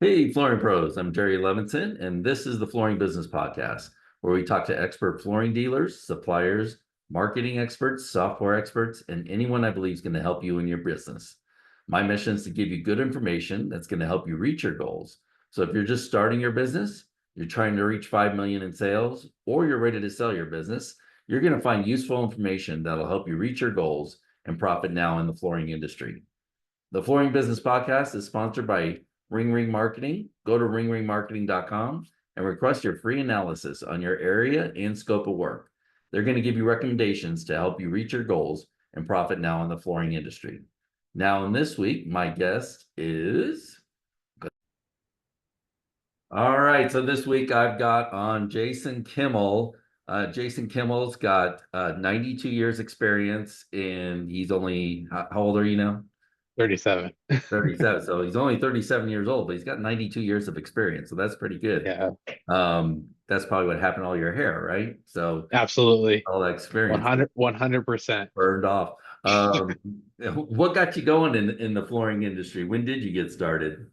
Hey, Flooring Pros. I'm Jerry Levinson, and this is the Flooring Business Podcast, where we talk to expert flooring dealers, suppliers, marketing experts, software experts, and anyone I believe is going to help you in your business. My mission is to give you good information that's going to help you reach your goals. So if you're just starting your business, you're trying to reach 5 million in sales, or you're ready to sell your business, you're going to find useful information that'll help you reach your goals and profit now in the flooring industry. The Flooring Business Podcast is sponsored by Ring Ring Marketing. Go to ringringmarketing.com and request your free analysis on your area and scope of work. They're going to give you recommendations to help you reach your goals and profit now in the flooring industry. Now, in this week, my guest is. All right. So this week I've got on Jason Kimmel. Jason Kimmel's got 92 years experience, and he's only, how old are you now? 37. 37. So he's only 37 years old, but he's got 92 years of experience. So that's pretty good. Yeah, That's probably what happened to all your hair, right? So absolutely. all that experience 100%. burned off. Um, what got you going in the flooring industry? When did you get started?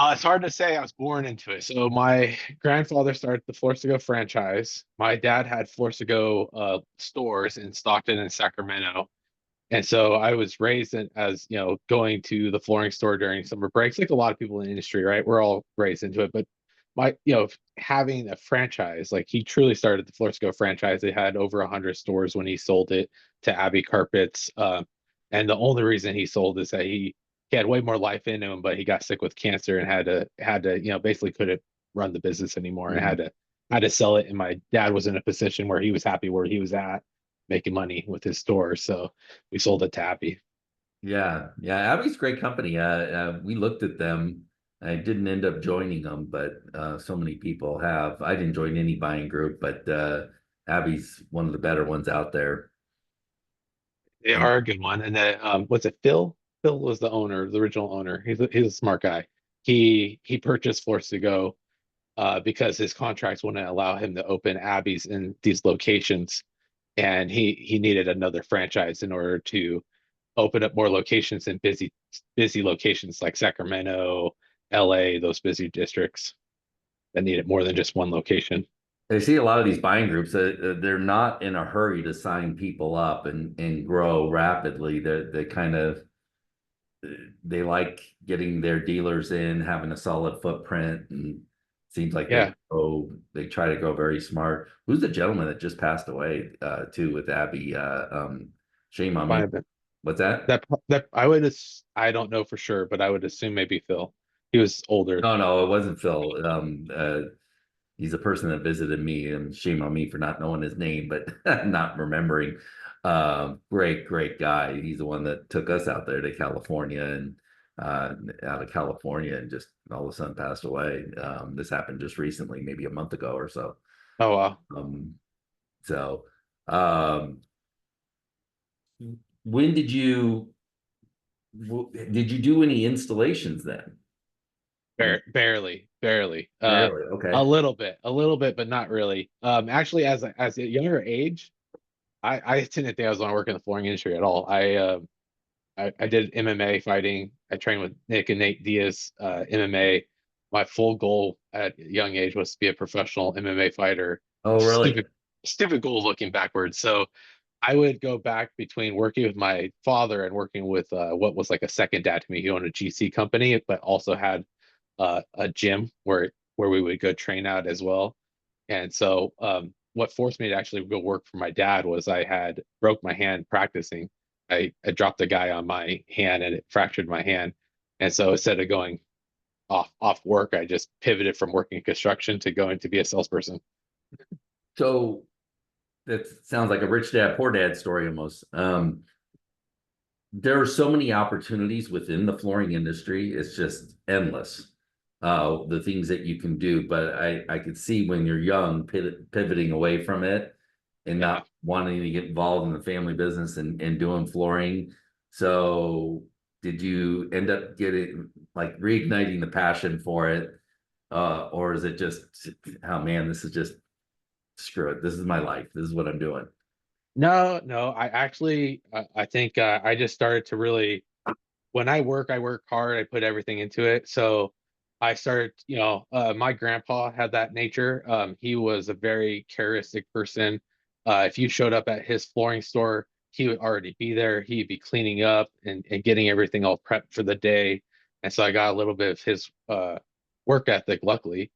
It's hard to say. I was born into it. So my grandfather started the Floors to Go franchise. My dad had Floors to Go stores in Stockton and Sacramento. And so I was raised as, going to the flooring store during summer breaks, like a lot of people in the industry, right? We're all raised into it. But having a franchise, like he truly started the Floors to Go franchise. They had over 100 stores when he sold it to Abbey Carpets. And the only reason he sold is that he had way more life in him, but he got sick with cancer and had to, basically couldn't run the business anymore and Mhm. had to sell it. And my dad was in a position where he was happy where he was at, making money with his store. So we sold it to Abby. Yeah, yeah. Abby's great company. We looked at them. I didn't end up joining them, but so many people have. I didn't join any buying group, but Abby's one of the better ones out there. They And are a good one. And then was it Phil? Phil was the owner, the original owner. He's a smart guy. He purchased Force to Go because his contracts wouldn't allow him to open Abbeys in these locations, and he needed another franchise in order to open up more locations in busy locations like Sacramento, LA, those busy districts that needed more than just one location. I see a lot of these buying groups they're not in a hurry to sign people up and grow rapidly. They kind of they like getting their dealers in, having a solid footprint, and seems like Yeah, they try to grow very smart. Who's the gentleman that just passed away too with Abby? Shame on me. fine. But What's that? that I don't know for sure, but I would assume maybe Phil. He was older. No, it wasn't Phil. He's a person that visited me, and shame on me for not knowing his name, but not remembering. Great guy. He's the one that took us out there to California and out of California, and just all of a sudden passed away. This happened just recently, maybe a month ago or so. Oh wow. Um, so, um, when did you do any installations then? Barely. Really? A Okay. little bit, but not really. Actually, as a younger age, I didn't think I was going to work in the flooring industry at all. I did MMA fighting. I trained with Nick and Nate Diaz, MMA. My full goal at a young age was to be a professional MMA fighter. Oh, really? Stupid goal looking backwards. So I would go back between working with my father and working with what was like a second dad to me. He owned a GC company, but also had a gym where we would go train out as well. And so what forced me to actually go work for my dad was I had broke my hand practicing. I dropped a guy on my hand and it fractured my hand. And so instead of going off work, I just pivoted from working construction to going to be a salesperson. So that sounds like a rich dad, poor dad story almost. There are so many opportunities within the flooring industry. It's just endless. The things that you can do, but I could see when you're young pivoting away from it and Yeah. not wanting to get involved in the family business and doing flooring. So did you end up getting like reigniting the passion for it? Or is it just, oh man, this is just screw it. This is my life. This is what I'm doing. No. I think I just started to really when I work hard. I put everything into it. So I started, my grandpa had that nature. He was a very charismatic person. If you showed up at his flooring store, he would already be there. He'd be cleaning up and getting everything all prepped for the day. And so I got a little bit of his work ethic, luckily.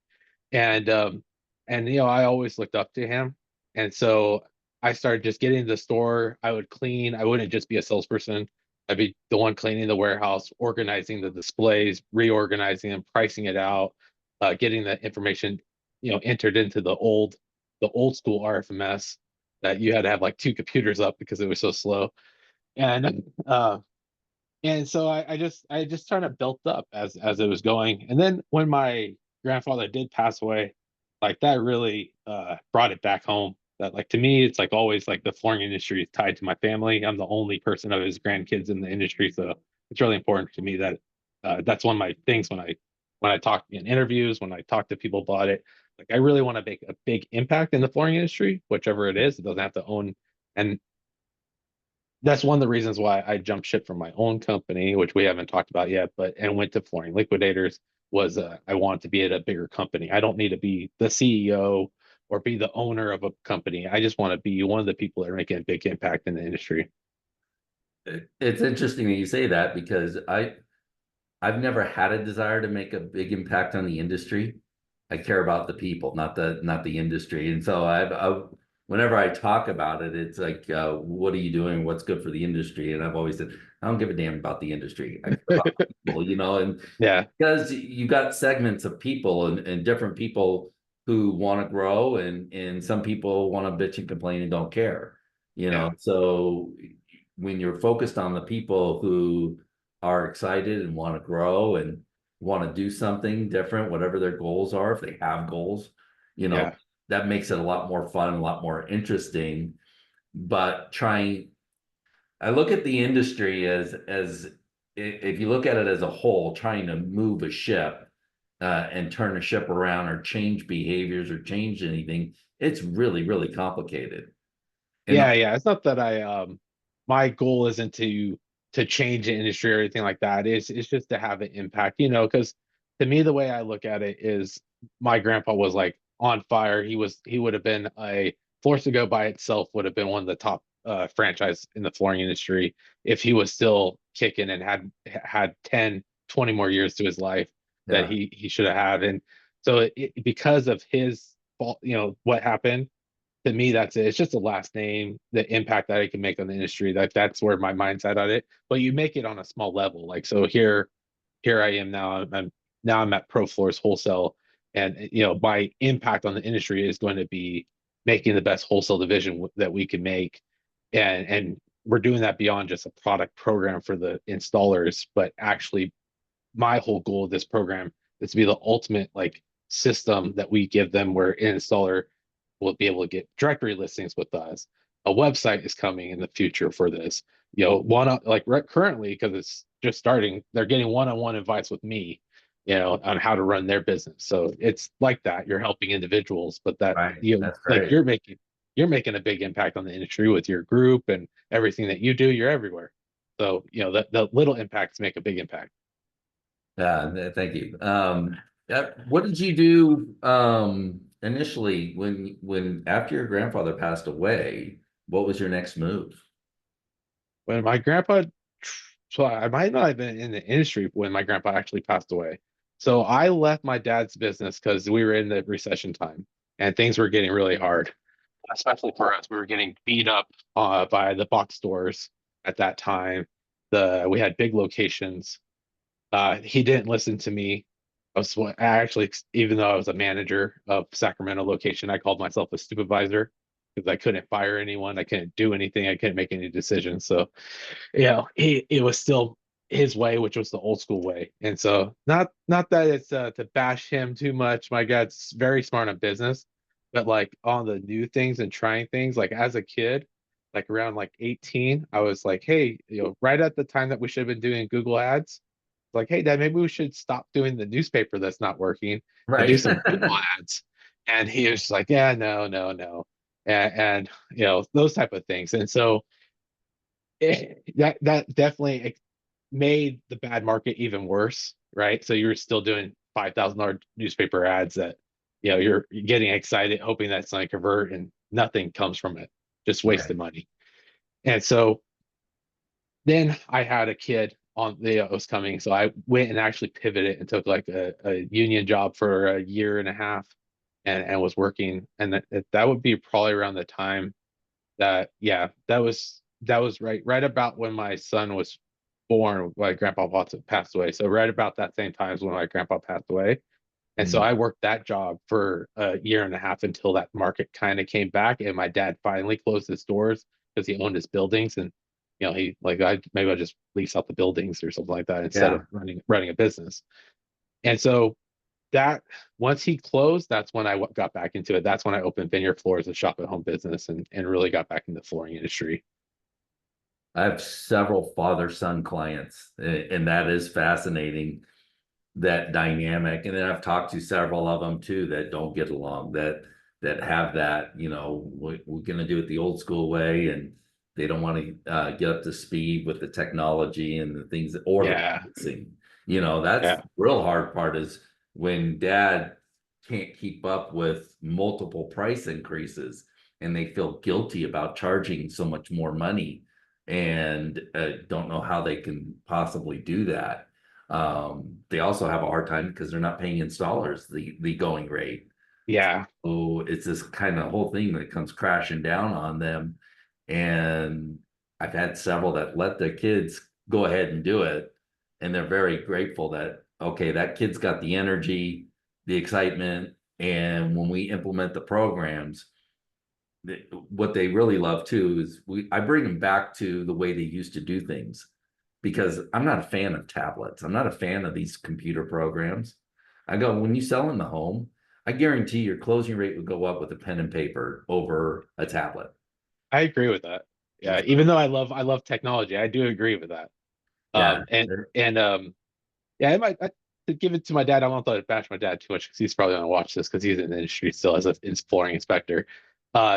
And I always looked up to him. And so I started just getting to the store. I would clean. I wouldn't just be a salesperson. I'd be the one cleaning the warehouse, organizing the displays, reorganizing them, pricing it out, getting the information, entered into the old school RFMS that you had to have like two computers up because it was so slow. And so I just kind of built up as it was going. And then when my grandfather did pass away, like that really brought it back home. That, like, to me, it's like always like the flooring industry is tied to my family. I'm the only person of his grandkids in the industry, so it's really important to me that that's one of my things when I talk in interviews, when I talk to people about it. Like, I really want to make a big impact in the flooring industry, whichever it is. It doesn't have to own. And that's one of the reasons why I jumped ship from my own company, which we haven't talked about yet, and went to Flooring Liquidators. Was I wanted to be at a bigger company. I don't need to be the CEO or be the owner of a company. I just want to be one of the people that are making a big impact in the industry. It's interesting that you say that because I've never had a desire to make a big impact on the industry. I care about the people, not the industry. And so whenever I talk about it, it's like, what are you doing? What's good for the industry? And I've always said, I don't give a damn about the industry. I care about people, and Yeah, because you got segments of people and different people who want to grow and some people want to bitch and complain and don't care, yeah, so when you're focused on the people who are excited and want to grow and want to do something different, whatever their goals are, if they have goals, you know, yeah, that makes it a lot more fun, a lot more interesting. But I look at the industry as if you look at it as a whole, trying to move a ship and turn a ship around or change behaviors or change anything, it's really, really complicated. And yeah. It's not that my goal isn't to change the industry or anything like that. It's just to have an impact, because to me, the way I look at it is my grandpa was like on fire. He would have been a Force to Go by itself would have been one of the top franchise in the flooring industry if he was still kicking and had 10, 20 more years to his life that yeah, he should have had. And so because of his fault, what happened to me, that's it. It's just a last name, the impact that I can make on the industry. That's where my mindset on it. But you make it on a small level. Like, so here I am now. I'm at Pro Floors Wholesale, and my impact on the industry is going to be making the best wholesale division that we can make, and we're doing that beyond just a product program for the installers, but actually my whole goal of this program is to be the ultimate like system that we give them where an installer will be able to get directory listings with us. A website is coming in the future for this. Currently, because it's just starting, they're getting one-on-one advice with me, on how to run their business. So it's like that. You're helping individuals, but that right. That's like great. you're making a big impact on the industry with your group and everything that you do. You're everywhere. So the little impacts make a big impact. Thank you. What did you do initially when after your grandfather passed away? What was your next move? When my grandpa, so I might not have been in the industry when my grandpa actually passed away. So I left my dad's business because we were in the recession time and things were getting really hard, especially for us. We were getting beat up by the box stores at that time. We had big locations. He didn't listen to me. I actually, even though I was a manager of Sacramento location, I called myself a supervisor because I couldn't fire anyone. I couldn't do anything. I couldn't make any decisions. So it was still his way, which was the old school way. And so not that it's to bash him too much. My dad's very smart on business, but like on the new things and trying things, like as a kid, like around like 18, I was like, hey, right at the time that we should have been doing Google ads, like, hey, Dad, maybe we should stop doing the newspaper that's not working and do Right. some Google ads. And he was like, yeah, no, no, no. And those type of things. And so that definitely made the bad market even worse, right? So you were still doing $5,000 newspaper ads that, you're getting excited, hoping that's going to convert, and nothing comes from it, just Right. wasted money. And so then I had a kid on the was coming, so I went and actually pivoted and took like a union job for a year and a half, and was working, and that would be probably around the time that, yeah, that was right about when my son was born. My grandpa passed away, so right about that same time is when my grandpa passed away. And so Mm. I worked that job for a year and a half until that market kind of came back, and my dad finally closed his doors because he owned his buildings, and he like, I maybe I just lease out the buildings or something like that instead Yeah. of running a business. And so that once he closed, that's when I got back into it. That's when I opened Vineyard Floors, a shop at home business, and really got back in the flooring industry. I have several father-son clients, and that is fascinating, that dynamic. And then I've talked to several of them too that don't get along, that have that, we're going to do it the old school way, and they don't want to get up to speed with the technology and the things or the Yeah, pricing. That's yeah, the real hard part, is when dad can't keep up with multiple price increases, and they feel guilty about charging so much more money, and don't know how they can possibly do that. They also have a hard time because they're not paying installers the going rate. yeah. So it's this kind of whole thing that comes crashing down on them. And I've had several that let their kids go ahead and do it. And they're very grateful that, okay, that kid's got the energy, the excitement. And when we implement the programs, what they really love too is I bring them back to the way they used to do things, because I'm not a fan of tablets. I'm not a fan of these computer programs. I go, when you sell in the home, I guarantee your closing rate would go up with a pen and paper over a tablet. I agree with that. Yeah, even though I love technology, I do agree with that. Yeah. And yeah, I to give it to my dad. I won't let it bash my dad too much because he's probably gonna watch this because he's in the industry still as a flooring inspector.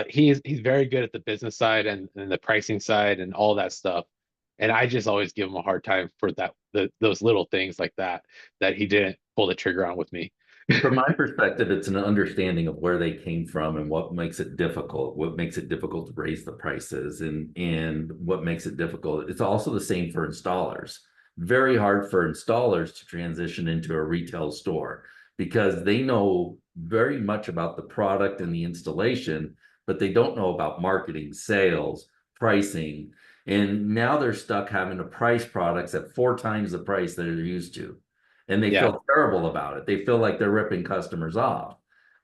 He's very good at the business side and the pricing side and all that stuff. And I just always give him a hard time for those little things like that he didn't pull the trigger on with me. From my perspective, it's an understanding of where they came from and what makes it difficult to raise the prices, and what makes it difficult. It's also the same for installers. Very hard for installers to transition into a retail store because they know very much about the product and the installation, but they don't know about marketing, sales, pricing. And now they're stuck having to price products at 4 times the price that they're used to, and they Yeah, feel terrible about it. They feel like they're ripping customers off.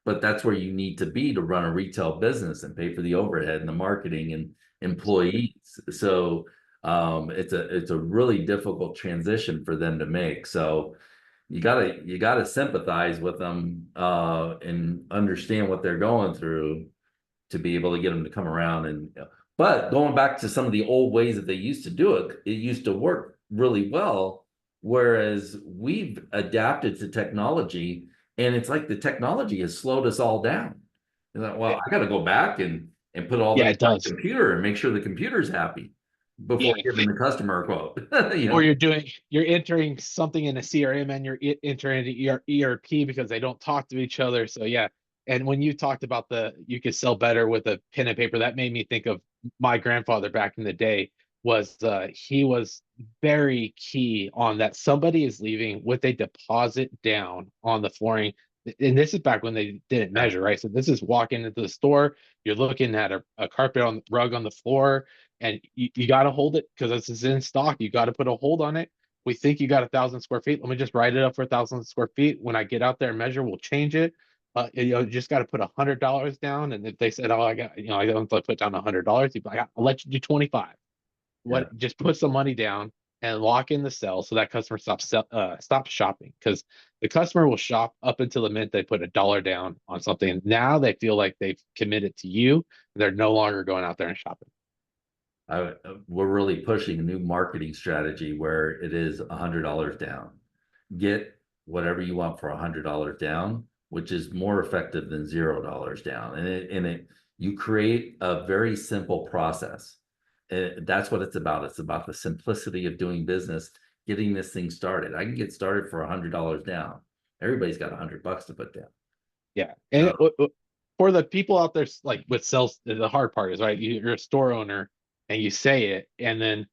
But that's where you need to be to run a retail business and pay for the overhead and the marketing and employees. So it's a really difficult transition for them to make. So you gotta sympathize with them and understand what they're going through to be able to get them to come around. And but going back to some of the old ways that they used to do it, it used to work really well, whereas we've adapted to technology, and it's like the technology has slowed us all down. You're like, well, I got to go back and put all yeah, this it on the does. computer and make sure the computer's happy before Yeah, giving the customer a quote. or you're entering something in a CRM and you're entering into ERP because they don't talk to each other. So yeah. And when you talked about you could sell better with a pen and paper, that made me think of my grandfather back in the day. He was very key on that. Somebody is leaving with a deposit down on the flooring. And this is back when they didn't Yeah. measure, right? So this is walking into the store, you're looking at a carpet on rug on the floor, and you got to hold it because this is in stock. You got to put a hold on it. We think you got 1,000 square feet. Let me just write it up for 1,000 square feet. When I get out there and measure, we'll change it. You just got to put $100 down. And if they said, "Oh, I don't put down $100," you'd be like, "I'll let you do 25." Yeah. Just put some money down and lock in the sell so that customer stops shopping, because the customer will shop up until the minute they put $1 down on something. Now they feel like they've committed to you. They're no longer going out there and shopping. We're really pushing a new marketing strategy where it is $100 down. Get whatever you want for $100 down, which is more effective than $0 down. And you create a very simple process. That's what it's about. It's about the simplicity of doing business, getting this thing started. I can get started for $100 down. everybody's got $100 to put down. Yeah. You And know? for the people out there, like with sales, the hard part is, right, you're a store owner and you say it, and then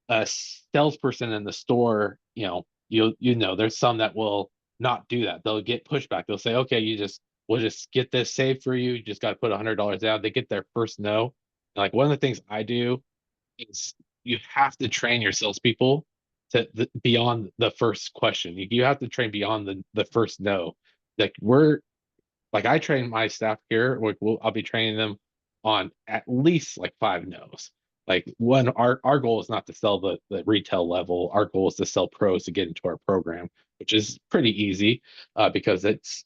a salesperson in the store, there's some that will not do that. They'll get pushback. They'll say, okay, we'll just get this saved for you. You just got to put $100 down. They get their first no. Like, one of the things I do is you have to train your salespeople to beyond the first question. You have to train beyond the first no. Like, I train my staff here. I'll be training them on at least like 5 no's. Like, one, our goal is not to sell the retail level. Our goal is to sell pros to get into our program, which is pretty easy, because it's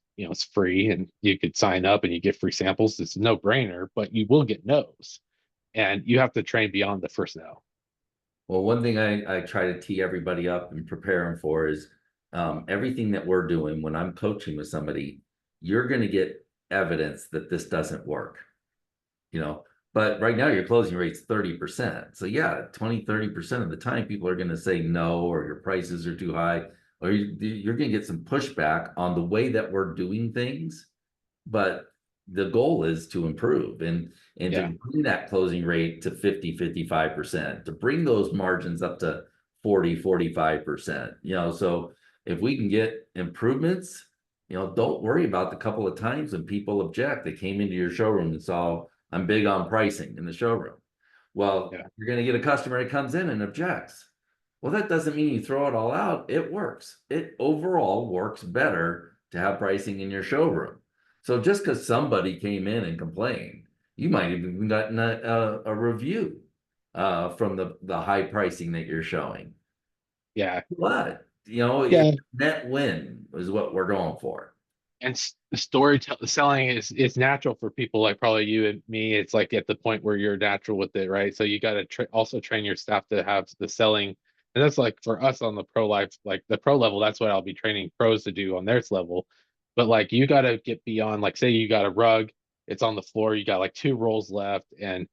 free and you could sign up and you get free samples. It's a no brainer, but you will get no's, and you have to train beyond the first no. Well, one thing I try to tee everybody up and prepare them for is everything that we're doing when I'm coaching with somebody, you're going to get evidence that this doesn't work, you know. But right now your closing rate's 30%. So yeah, 20-30% of the time people are going to say no, or your prices are too high, or you're going to get some pushback on the way that we're doing things. But the goal is to improve and Yeah. to bring that closing rate to 50-55%, to bring those margins up to 40-45%. So if we can get improvements, don't worry about the couple of times when people object. They came into your showroom and saw I'm big on pricing in the showroom. Well, Yeah. you're going to get a customer that comes in and objects. Well, that doesn't mean you throw it all out. It works. It overall works better to have pricing in your showroom. So just because somebody came in and complained, you might have even gotten a review from the high pricing that you're showing. Yeah. But Yeah. net win is what we're going for. And the selling is natural for people like probably you and me. It's like at the point where you're natural with it, right? So you got to also train your staff to have the selling. And that's like for us on the pro life, like the pro level, that's what I'll be training pros to do on their level. But like, you got to get beyond, like, say you got a rug, it's on the floor, you got like 2 rolls left, and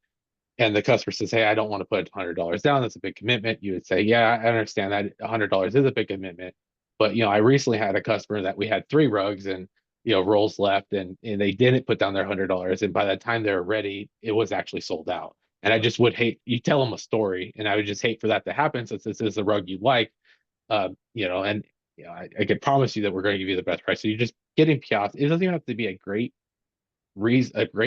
the customer says, hey, I don't want to put $100 down. That's a big commitment. You would say, yeah, I understand that $100 is a big commitment. But, I recently had a customer that we had 3 rugs and, rolls left, and they didn't put down their $100. And by the time they were ready, it was actually sold out. And I just would hate, you tell them a story, and I would just hate for that to happen, since this is the rug you like, and I could promise you that we're going to give you the best price. So you're just getting chaos. It doesn't even have to be a great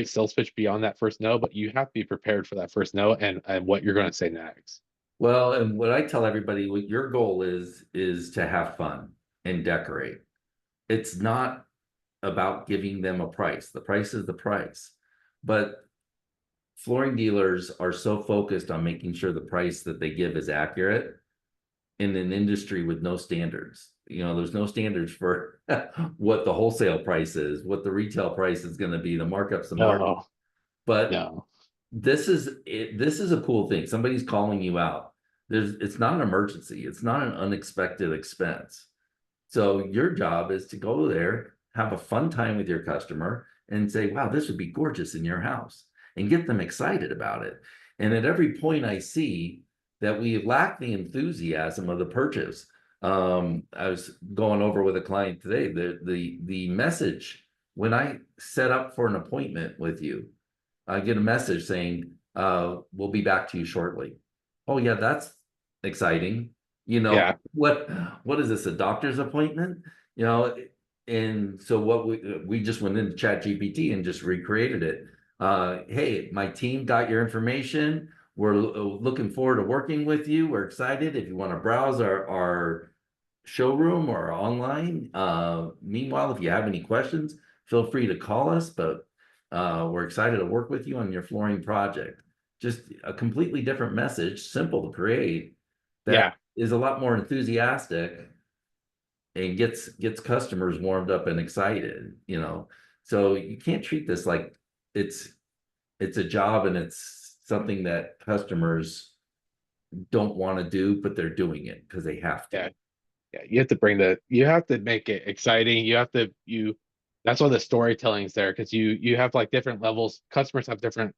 sales pitch beyond that first no, but you have to be prepared for that first no and what you're going to say next. Well, and what I tell everybody, what your goal is to have fun and decorate. It's not about giving them a price. The price is the price. But flooring dealers are so focused on making sure the price that they give is accurate in an industry with no standards. There's no standards for what the wholesale price is, what the retail price is going to be, the markups, the margin. No, But no. this is a cool thing. Somebody's calling you out. It's not an emergency. It's not an unexpected expense. So your job is to go there, have a fun time with your customer, and say, wow, this would be gorgeous in your house, and get them excited about it. And at every point I see that we lack the enthusiasm of the purchase. I was going over with a client today, the message when I set up for an appointment with you, I get a message saying, we'll be back to you shortly. Oh yeah, that's exciting. Yeah, What is this, a doctor's appointment? You know, and so what we just went into Chat GPT and just recreated it. Hey, my team got your information. We're looking forward to working with you. We're excited. If you want to browse our showroom or online. Meanwhile, if you have any questions, feel free to call us, but we're excited to work with you on your flooring project. Just a completely different message, simple to create, that yeah, is a lot more enthusiastic and gets customers warmed up and excited. So you can't treat this like it's it's a job and it's something that customers don't want to do, but they're doing it because they have to. yeah, yeah. You have to make it exciting. That's why the storytelling is there, because you have like different levels. Customers have different,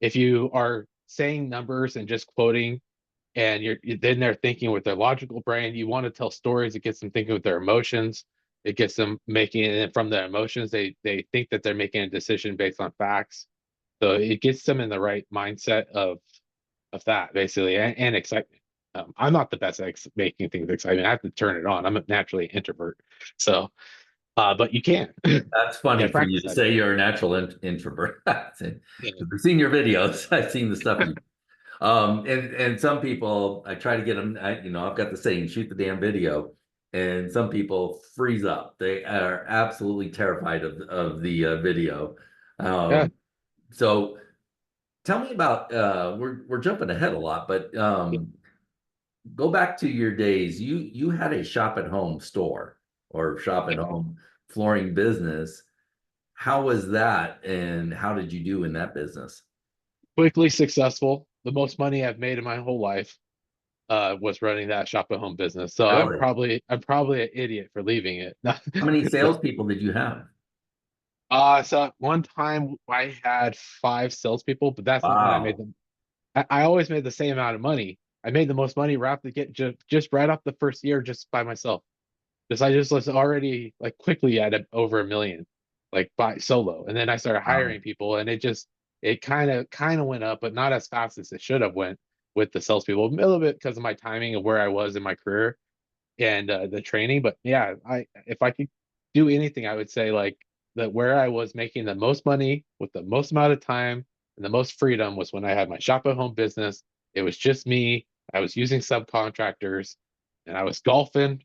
if you are saying numbers and just quoting, and then they're thinking with their logical brain, you want to tell stories that gets them thinking with their emotions. It gets them making it from their emotions. They think that they're making a decision based on facts. So it gets them in the right mindset of that basically, and excitement. I'm not the best at making things exciting. I have to turn it on. I'm a naturally introvert. So but you can. That's Yeah, funny for you practice to that a say bit. you're a natural introvert. I've Yeah. seen your videos. I've seen the stuff you. And some people, I try to get them. I've got the saying, shoot the damn video, and some people freeze up. They are absolutely terrified of the video. Yeah. Um, so tell me about. We're jumping ahead a lot, but go back to your days. You had a shop at home store or shop at home flooring business. How was that, and how did you do in that business? Quickly successful. The most money I've made in my whole life was running that shop at home business. So Really? I'm probably an idiot for leaving it. How many salespeople did you have? So at one time I had five salespeople, but that's not when I made Wow. them. I always made the same amount of money. I made the most money right off the get just right off the first year just by myself. Because I just was already like quickly at over 1 million, like by solo. And then I started Wow. hiring people and it kind of went up, but not as fast as it should have went with the salespeople. A little bit because of my timing of where I was in my career and the training. But yeah, I if I could do anything, I would say like that where I was making the most money with the most amount of time and the most freedom was when I had my shop at home business. It was just me. I was using subcontractors and I was golfing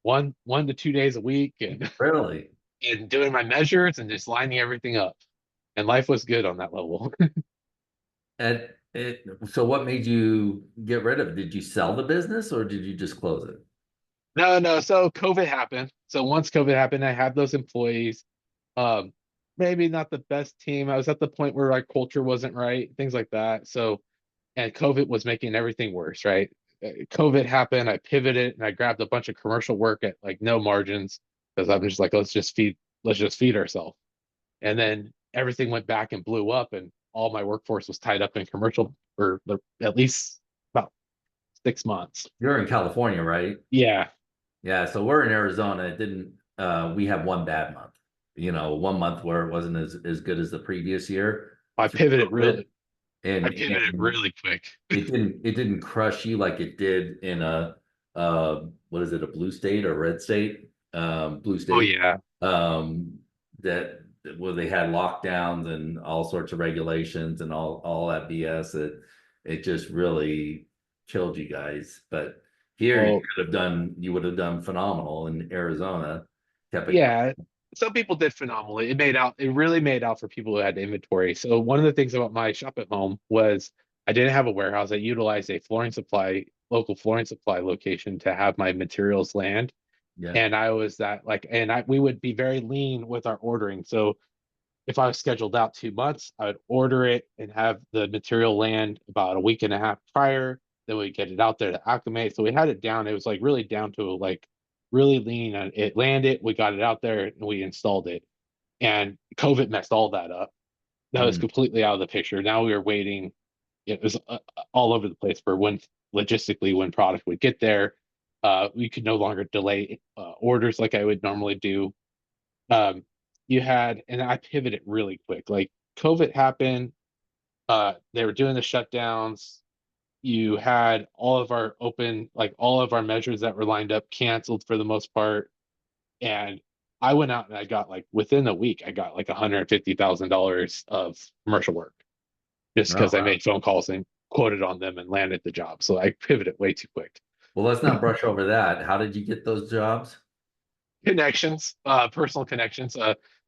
1 to 2 days a week Really? and doing my measures and just lining everything up. And life was good on that level. So what made you get rid of it? Did you sell the business or did you just close it? No, no. So COVID happened. So once COVID happened, I had those employees. Um, Maybe not the best team. I was at the point where our culture wasn't right, things like that. So, and COVID was making everything worse, right? COVID happened. I pivoted and I grabbed a bunch of commercial work at like no margins because I'm just like, let's just feed ourselves. And then everything went back and blew up, and all my workforce was tied up in commercial for at least about 6 months. You're in California, right? Yeah, Yeah, so we're in Arizona. We have one bad month. One month where it wasn't as good as the previous year I through pivoted COVID. really. I pivoted And really quick. it didn't crush you like it did in a what is it, a blue state or red state? Blue Oh state. yeah. Um that where they had lockdowns and all sorts of regulations and all that BS. It just really killed you guys. But here Oh you would have done phenomenal in Arizona. Kept it yeah. Some people did phenomenally. It really made out for people who had inventory. So one of the things about my shop at home was I didn't have a warehouse. I utilized a local flooring supply location to have my materials land. yeah. And I was that like, and we would be very lean with our ordering. So if I was scheduled out 2 months, I would order it and have the material land about a week and a half prior. Then we get it out there to acclimate. So we had it down. It was like really down to like really lean. And it landed. We got it out there and we installed it. And COVID messed all that up. That was Mm. completely out of the picture. Now we were waiting. It was all over the place for when logistically when product would get there. We could no longer delay orders like I would normally do. um you had, and I pivoted really quick. Like COVID happened, they were doing the shutdowns. You had all of our measures that were lined up canceled for the most part. And I went out and I got like within a week, I got like $150,000 of commercial work just Oh, because I wow. made phone calls and quoted on them and landed the job. So I pivoted way too quick. Well, let's not brush over that. How did you get those jobs? Connections, personal connections.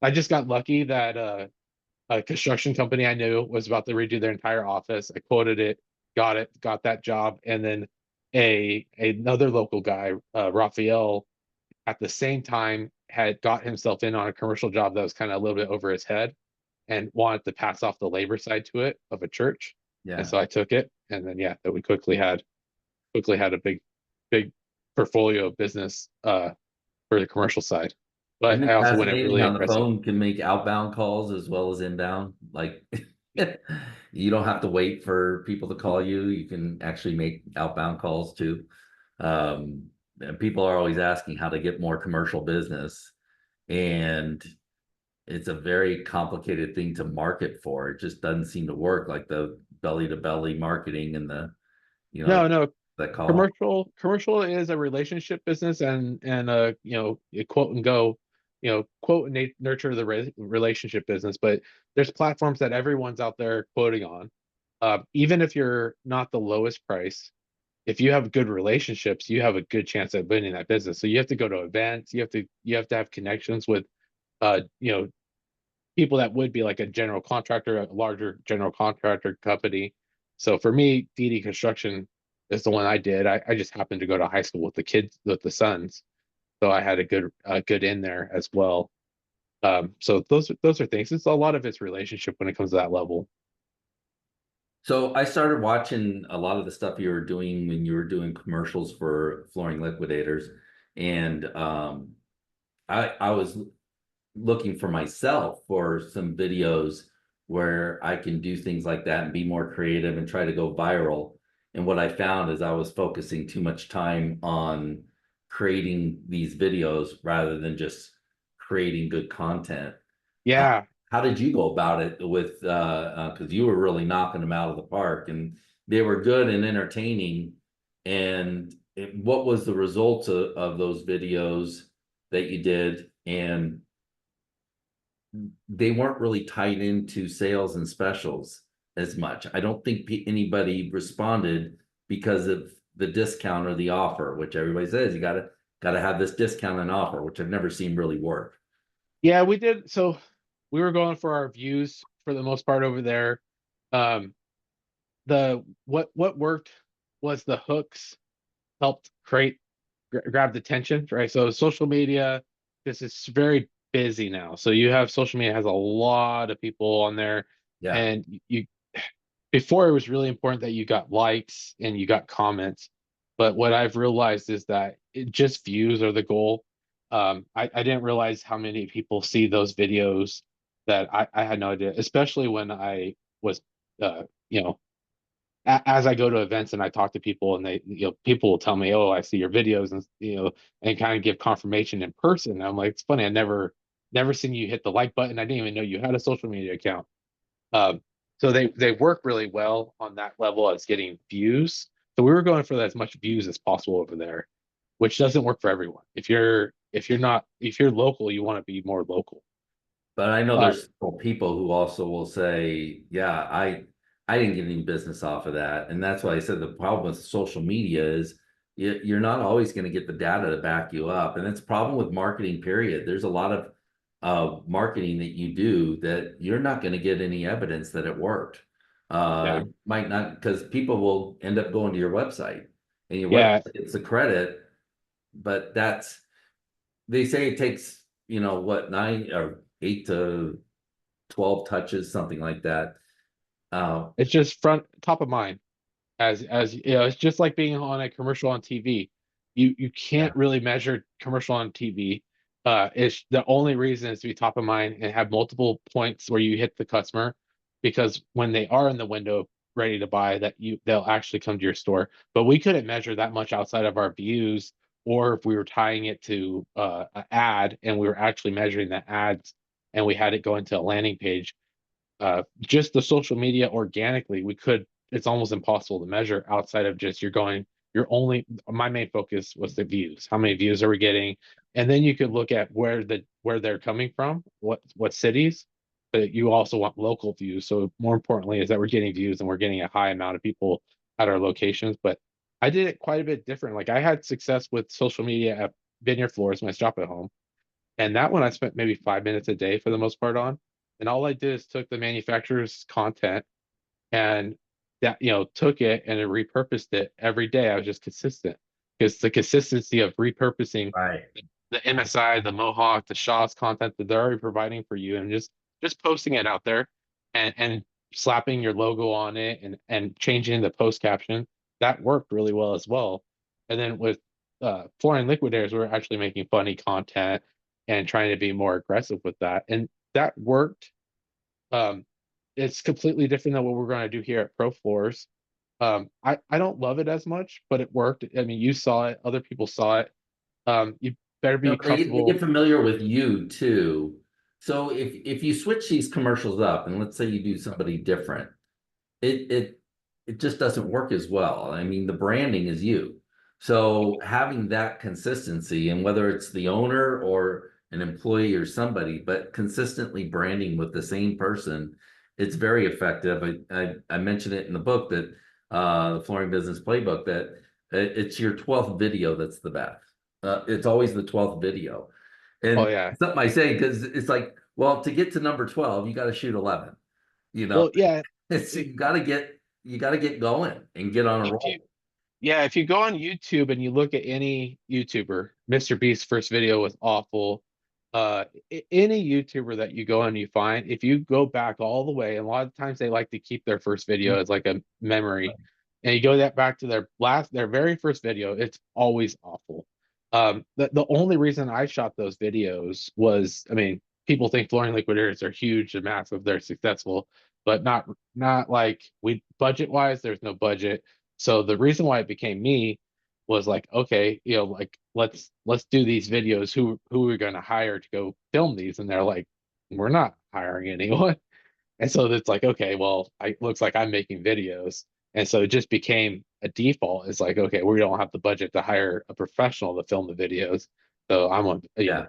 I just got lucky that a construction company I knew was about to redo their entire office. I quoted it, got that job, and then a another local guy, Raphael, at the same time had got himself in on a commercial job that was kind of a little bit over his head and wanted to pass off the labor side to it of a church. And Yeah. so I took it, and then yeah, that we quickly had a big portfolio of business for the commercial side. Isn't But I it also went in fascinating really how the aggressive. phone can make outbound calls as well as inbound? Like you don't have to wait for people to call you. You can actually make outbound calls too. And people are always asking how to get more commercial business. and it's a very complicated thing to market for. It just doesn't seem to work, like the belly to belly marketing and the, you know, No, no, that call. commercial is a relationship business, and a quote and go, quote and nurture the relationship business. But there's platforms that everyone's out there quoting on. Even if you're not the lowest price, if you have good relationships, you have a good chance at winning that business. So you have to go to events, you have to have connections with uh you know people that would be like a general contractor, a larger general contractor company. So for me, DD Construction is the one I did. I just happened to go to high school with the kids, with the sons, so I had a good in there as well. So those are things. It's a lot of it's relationship when it comes to that level. So I started watching a lot of the stuff you were doing when you were doing commercials for Flooring Liquidators, and I was looking for myself for some videos where I can do things like that and be more creative and try to go viral. And what I found is I was focusing too much time on creating these videos rather than just creating good content. Uh, Yeah, how did you go about it with because you were really knocking them out of the park and they were good and entertaining. And what was the results of those videos that you did? And they weren't really tied into sales and specials as much. I don't think anybody responded because of the discount or the offer, which everybody says you gotta have this discount and offer, which I've never seen really work. yeah, we did. So we were going for our views for the most part over there. Um, the what worked was the hooks helped grab the attention, right? So social media, this is very busy now. So you have social media has a lot of people on there, Yeah. and you before it was really important that you got likes and you got comments. But what I've realized is that just views are the goal. I didn't realize how many people see those videos that I had no idea, especially when I was, uh, you know, as I go to events and I talk to people and people will tell me, "Oh, I see your videos," and and kind of give confirmation in person. And I'm like, it's funny, I never seen you hit the like button. I didn't even know you had a social media account. Um, so they work really well on that level as getting views. So we were going for as much views as possible over there, which doesn't work for everyone. If you're local, you want to be more local. But I know Uh, there's people who also will say, yeah, I didn't get any business off of that. And that's why I said the problem with social media is you're not always going to get the data to back you up. And it's a problem with marketing, period. There's a lot of marketing that you do that you're not going to get any evidence that it worked. yeah, Might not, because people will end up going to your website and your yeah, website gets the credit, but they say it takes, what, 9 or 8 to 12 touches, something like that. it's just front top of mind. As it's just like being on a commercial on TV. You Yeah. can't really measure commercial on TV. It's the only reason is to be top of mind and have multiple points where you hit the customer, because when they are in the window ready to buy, they'll actually come to your store. But we couldn't measure that much outside of our views, or if we were tying it to an ad and we were actually measuring the ads and we had it go into a landing page. Just the social media organically, it's almost impossible to measure outside of just you're only, my main focus was the views. How many views are we getting? And then you could look at where they're coming from, what cities, but you also want local views. So more importantly is that we're getting views and we're getting a high amount of people at our locations. But I did it quite a bit different. Like I had success with social media at Vineyard Floors, my shop at home. And that one I spent maybe 5 minutes a day for the most part on. And all I did is took the manufacturer's content and took it and repurposed it every day. I was just consistent, because the consistency of repurposing Right. the MSI, the Mohawk, the Shaw's content that they're already providing for you, and just posting it out there, and slapping your logo on it, and changing the post caption, that worked really well as well. And then with Flooring Liquidators, we're actually making funny content and trying to be more aggressive with that, and that worked. um, it's completely different than what we're going to do here at Pro Floors. I don't love it as much, but it worked. I mean, you saw it, other people saw it. better No, be they get comfortable. familiar with you too. So if you switch these commercials up, and let's say you do somebody different, it it it just doesn't work as well. I mean, the branding is you. So having that consistency, and whether it's the owner or an employee or somebody, but consistently branding with the same person, it's very effective. I mentioned it in the book that the Flooring Business Playbook that it's your 12th video that's the best. It's always the 12th video. Oh And yeah. something I say because it's like, well, to get to number 12, you got to shoot 11. You know, Well, yeah. it's i- you got to get going and get on a If you roll. Yeah, if you go on YouTube and you look at any YouTuber, Mr. Beast's first video was awful. Any YouTuber that you go and you find, if you go back all the way, and a lot of times they like to keep their first video as like a memory, and you go that back to their very first video, it's always awful. The only reason I shot those videos was, I mean, people think flooring liquidators are huge and massive, they're successful, but not like we budget wise, there's no budget. So the reason why it became me was like, okay, like let's do these videos. Who are we going to hire to go film these? And they're like, we're not hiring anyone. And so it's like, okay, well, looks like I'm making videos. And so it just became a default. It's like, okay, we don't have the budget to hire a professional to film the videos. So Yeah,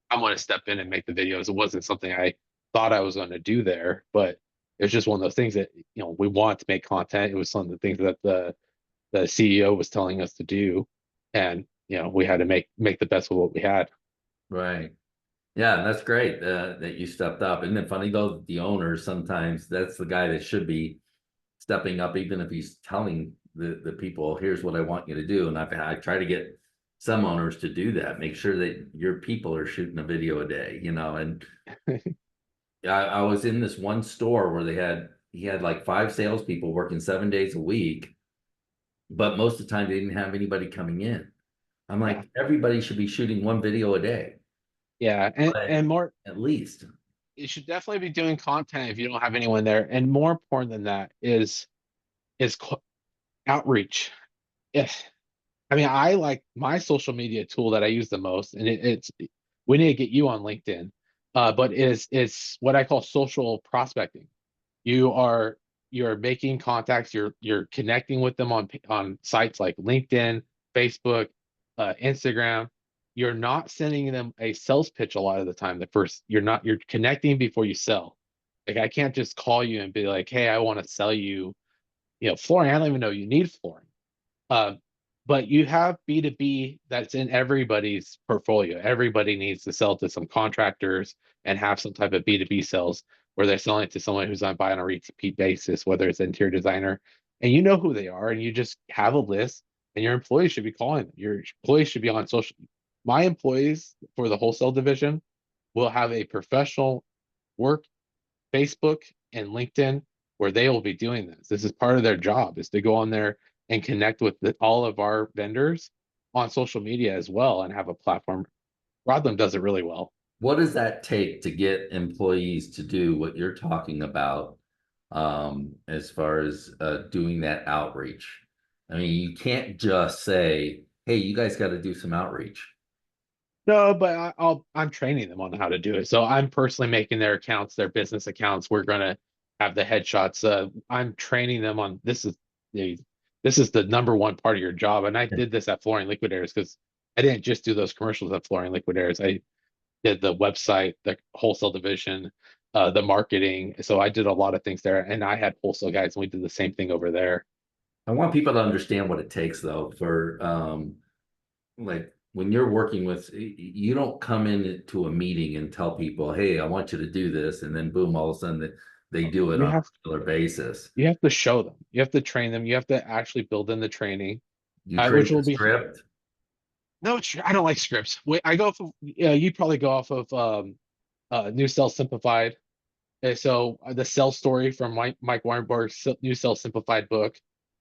I'm going to step in and make the videos. It wasn't something I thought I was going to do there, but it's just one of those things that, we want to make content. It was some of the things that the CEO was telling us to do, and we had to make the best of what we had. right. Yeah, that's great that you stepped up. Isn't it funny though, the owner sometimes that's the guy that should be stepping up, even if he's telling the people, here's what I want you to do. And I try to get some owners to do that. Make sure that your people are shooting a video a day, and I was in this one store where he had like five salespeople working 7 days a week, but most of the time they didn't have anybody coming in. I'm Yeah, like, everybody should be shooting one video a day, yeah, and but more. at least. You should definitely be doing content if you don't have anyone there. And more important than that is outreach. Yeah, I mean, I like my social media tool that I use the most, and it's we need to get you on LinkedIn. But it's what I call social prospecting. You are you're making contacts, you're connecting with them on sites like LinkedIn, Facebook, Instagram. You're not sending them a sales pitch a lot of the time. You're connecting before you sell. Like I can't just call you and be like, hey, I want to sell you, flooring. I don't even know you need flooring. Uh, but you have B2B that's in everybody's portfolio. Everybody needs to sell to some contractors and have some type of B2B sales where they're selling to someone who's on buying on a repeat basis, whether it's interior designer, and you know who they are, and you just have a list, and your employees should be calling them. Your employees should be on social. My employees for the wholesale division will have a professional work Facebook and LinkedIn where they will be doing this. This is part of their job is to go on there and connect with all of our vendors on social media as well and have a platform. Rodland does it really well. What does that take to get employees to do what you're talking about, as far as doing that outreach? I mean, you can't just say, "Hey, you guys got to do some outreach." No, but I'm training them on how to do it. So I'm personally making their accounts, their business accounts. We're gonna have the headshots. I'm training them on the this is the number one part of your job. And I did this at Flooring Liquidators because I didn't just do those commercials at Flooring Liquidators. I did the website, the wholesale division, the marketing. So I did a lot of things there, and I had wholesale guys, and we did the same thing over there. I want people to understand what it takes, though, for like when you're working with, you don't come into a meeting and tell people, "Hey, I want you to do this," and then boom, all of a sudden they do it You on a have regular basis. you have to show them. You have to train them. You have to actually build in the training, You which create the will be script. no. I don't like scripts. Wait, I go off of you probably go off of New Cell Simplified. So the Cell story from Mike Weinberg's New Cell Simplified book.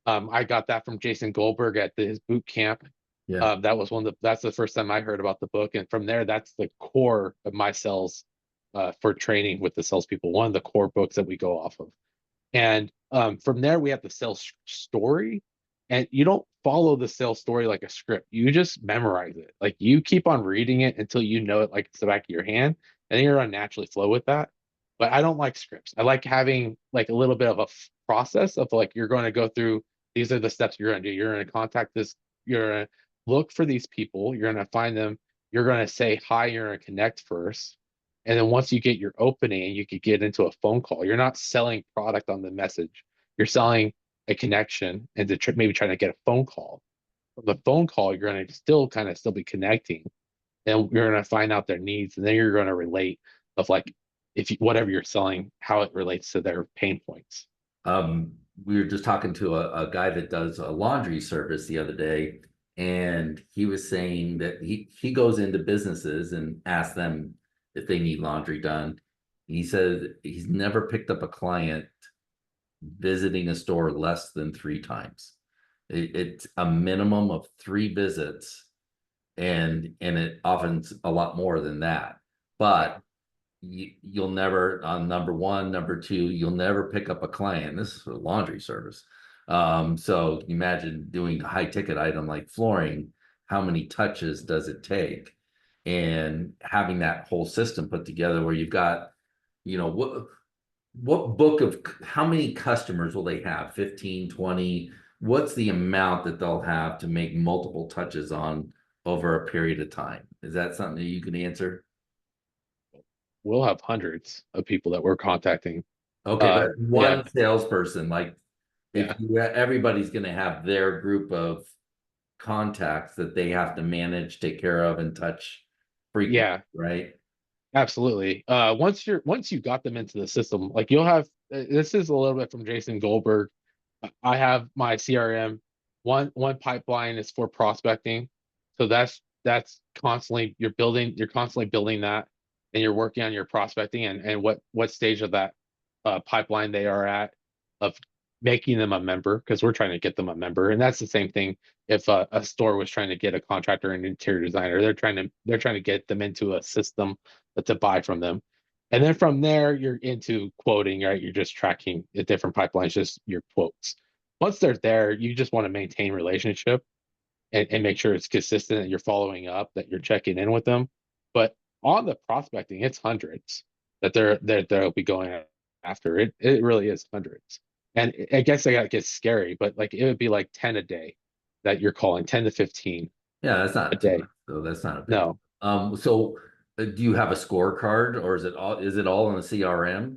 I got that from Jason Goldberg at his boot camp. Yeah. That's the first time I heard about the book, and from there, that's the core of my sales for training with the salespeople. One of the core books that we go off of, and from there we have the sales story. And you don't follow the sales story like a script. You just memorize it. Like you keep on reading it until you know it like it's the back of your hand, and then you're gonna naturally flow with that. But I don't like scripts. I like having like a little bit of a process of like you're going to go through. These are the steps you're going to do. You're going to contact this. You're going to look for these people. You're going to find them. You're going to say hi. You're going to connect first. And then once you get your opening, you could get into a phone call. You're not selling product on the message. You're selling a connection and to maybe trying to get a phone call. From the phone call, you're going to still kind of still be connecting, and you're going to find out their needs, and then you're going to relate of like if you, whatever you're selling, how it relates to their pain points. Um, we were just talking to a guy that does a laundry service the other day, and he was saying that he goes into businesses and asks them if they need laundry done. He said he's never picked up a client visiting a store less than 3 times. It's a minimum of 3 visits, and it often's a lot more than that. But you'll never, on number one, number two, you'll never pick up a client. This is a laundry service. So imagine doing a high ticket item like flooring. How many touches does it take? And having that whole system put together where you've got, what book of how many customers will they have? 15, 20? What's the amount that they'll have to make multiple touches on over a period of time? Is that something that you can answer? We'll have hundreds of people that we're contacting. Okay, but Yeah, one salesperson, like if yeah, everybody's going to have their group of contacts that they have to manage, take care of, and touch frequently, yeah. right? Absolutely. Once you got them into the system, like you'll have this is a little bit from Jason Goldberg. I have my CRM. One pipeline is for prospecting. So that's constantly you're constantly building that, and you're working on your prospecting and what stage of that pipeline they are at of making them a member, because we're trying to get them a member. And that's the same thing if a store was trying to get a contractor and interior designer, they're trying to get them into a system to buy from them. And then from there, you're into quoting, right? You're just tracking the different pipelines, just your quotes. Once they're there, you just want to maintain relationship and make sure it's consistent and you're following up, that you're checking in with them. But on the prospecting, it's hundreds that they'll be going after. It really is hundreds. And I guess that gets scary, but like it would be like 10 a day that you're calling, 10 to 15 Yeah, that's a not too much, day. so that's not a big. No, So do you have a scorecard, or is it all in the CRM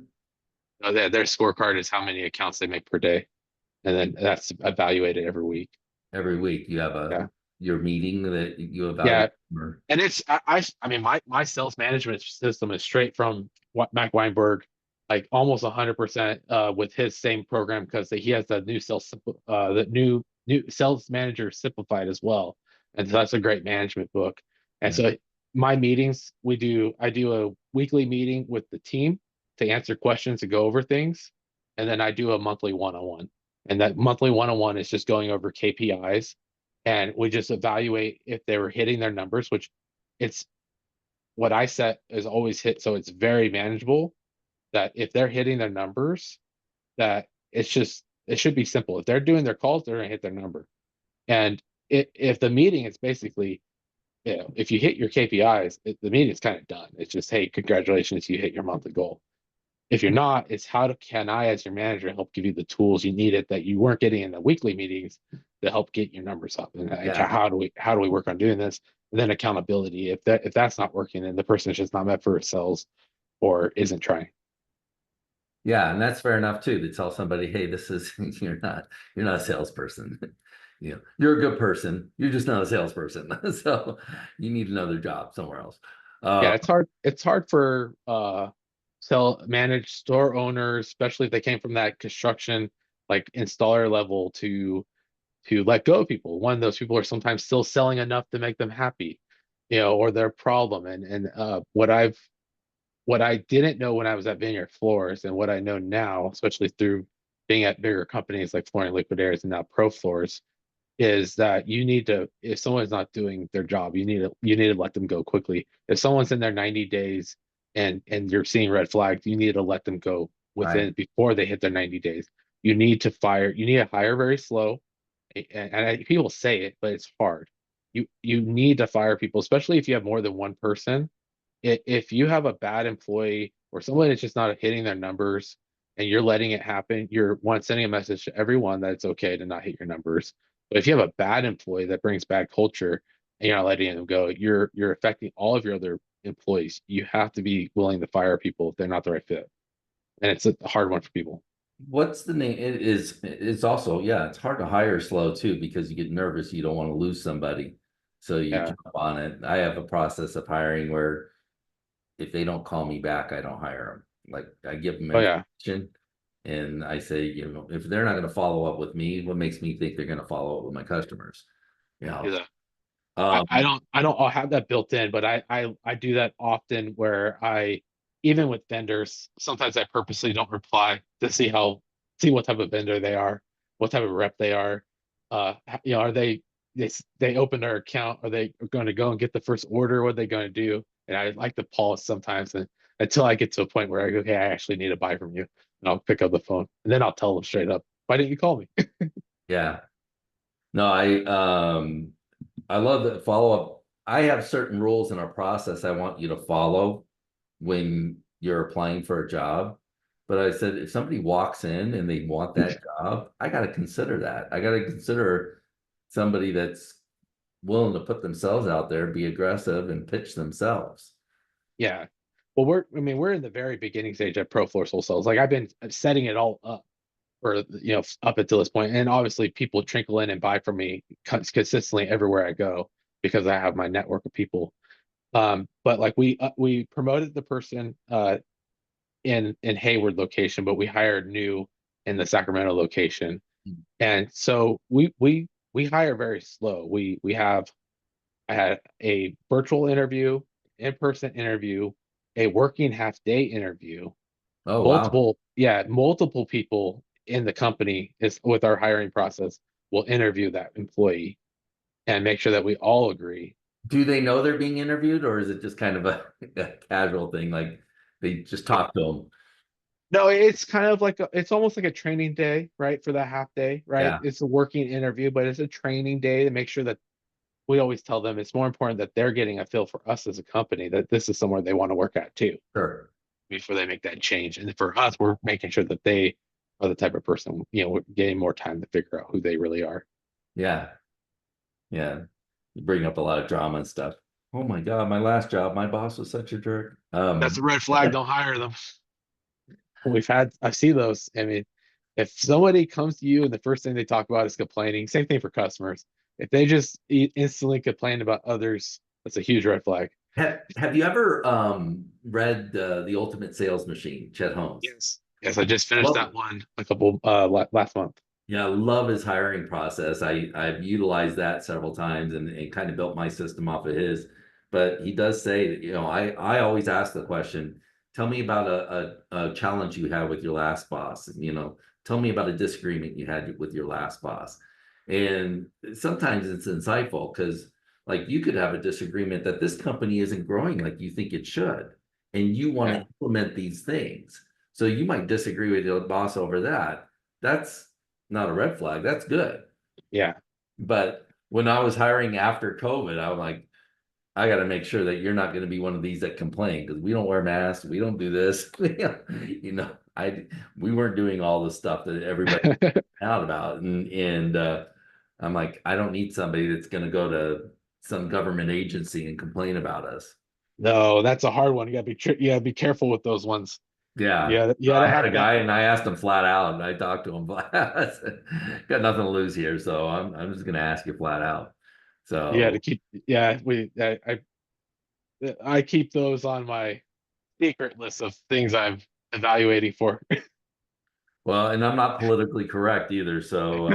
no, their scorecard is how many accounts they make per day. And then that's evaluated every week. every week? You have Yeah. your meeting that you Yeah. evaluate, or And it's I mean my sales management system is straight from Mac Weinberg, like almost 100% with his same program, because he has the new sales manager simplified as well, and so that's a great management book. And yeah, so my meetings, I do a weekly meeting with the team to answer questions and go over things, and then I do a monthly one-on-one, and that monthly one-on-one is just going over KPIs, and we just evaluate if they were hitting their numbers, which it's what I set is always hit. So it's very manageable, that if they're hitting their numbers, that it should be simple. If they're doing their calls, they're gonna hit their number. And if the meeting is basically, if you hit your KPIs, the meeting's kind of done. It's just, hey, congratulations, you hit your monthly goal. If you're not, it's can I, as your manager, help give you the tools you needed that you weren't getting in the weekly meetings to help get your numbers up? And like, yeah, how do we work on doing this? And then accountability. If that's not working, then the person is just not meant for sales or isn't trying. yeah, and that's fair enough too, to tell somebody, hey, this is you're not a salesperson. You're a good person. You're just not a salesperson. So you need another job somewhere else. Uh, Yeah, it's hard for sell managed store owners, especially if they came from that construction like installer level, to let go of people. One, those people are sometimes still selling enough to make them happy, or their problem. And what I didn't know when I was at Vineyard Floors, and what I know now, especially through being at bigger companies like Flooring Liquid Airs and now Pro Floors, is that you need to, if someone's not doing their job, you need to let them go quickly. If someone's in their 90 days and you're seeing red flags, you need to let them go right. before they hit their 90 days. You need to hire very slow, people say it, but it's hard. You need to fire people, especially if you have more than one person. If you have a bad employee or someone that's just not hitting their numbers and you're letting it happen, you're one sending a message to everyone that it's okay to not hit your numbers. But if you have a bad employee that brings bad culture and you're not letting them go, you're affecting all of your other employees. You have to be willing to fire people if they're not the right fit. And it's a hard one for people. What's the name? It's also, yeah, it's hard to hire slow too because you get nervous. You don't want to lose somebody. So you Yeah. jump on it. I have a process of hiring where if they don't call me back, I don't hire them. Like I give them Oh yeah. information and I say, if they're not going to follow up with me, what makes me think they're going to follow up with my customers? You know, Yeah. um, I don't I'll have that built in, but I do that often where I even with vendors, sometimes I purposely don't reply to see what type of vendor they are, what type of rep they are. Are they open their account? Are they going to go and get the first order? What are they going to do? And I like to pause sometimes and until I get to a point where I go, okay, I actually need to buy from you. And I'll pick up the phone and then I'll tell them straight up, why didn't you call me? yeah, no, I love that follow up. I have certain rules in our process I want you to follow when you're applying for a job. But I said, if somebody walks in and they want that job, I got to consider that. I got to consider somebody that's willing to put themselves out there, be aggressive, and pitch themselves. Yeah. Well, we're in the very beginning stage at Pro Floor Wholesale. Like I've been setting it all up for, up until this point. And obviously people trickle in and buy from me consistently everywhere I go because I have my network of people. But like we promoted the person in Hayward location, but we hired new in the Sacramento location. And so we hire very slow. I had a virtual interview, in-person interview, a working half day interview, Oh, wow. multiple people in the company is with our hiring process will interview that employee and make sure that we all agree. Do they know they're being interviewed, or is it just kind of a casual thing? Like they just talk to them? No, it's kind of like it's almost like a training day, right? For that half day, right? Yeah, It's a working interview, but it's a training day to make sure that we always tell them it's more important that they're getting a feel for us as a company, that this is somewhere they want to work at too, sure. before they make that change. And for us, we're making sure that they are the type of person, we're getting more time to figure out who they really are. Yeah, yeah. You bring up a lot of drama and stuff. Oh my God, my last job, my boss was such a jerk. That's a red flag. Don't hire them. I see those. I mean, if somebody comes to you and the first thing they talk about is complaining, same thing for customers. If they just instantly complain about others, that's a huge red flag. Have you ever read The Ultimate Sales Machine, Chet Holmes? Yes. Yes, I just finished Love that one a couple last month. Yeah, I love his hiring process. I've utilized that several times and kind of built my system off of his. But he does say that, I always ask the question, tell me about a challenge you had with your last boss. Tell me about a disagreement you had with your last boss. And sometimes it's insightful because like you could have a disagreement that this company isn't growing like you think it should, and you want to Yeah. implement these things. So you might disagree with your boss over that. That's not a red flag. That's good. Yeah. But when I was hiring after COVID, I was like, I got to make sure that you're not going to be one of these that complain because we don't wear masks, we don't do this. I we weren't doing all the stuff that everybody out about, and I'm like, I don't need somebody that's going to go to some government agency and complain about us. No, that's a hard one. You gotta be careful with those ones. Yeah. Yeah, you So I gotta had a have that. guy and I asked him flat out and I talked to him flat out. I said, got nothing to lose here. So I'm just gonna ask you flat out. You gotta So keep. Yeah, I keep those on my secret list of things I'm evaluating for. well, and I'm not politically correct either. So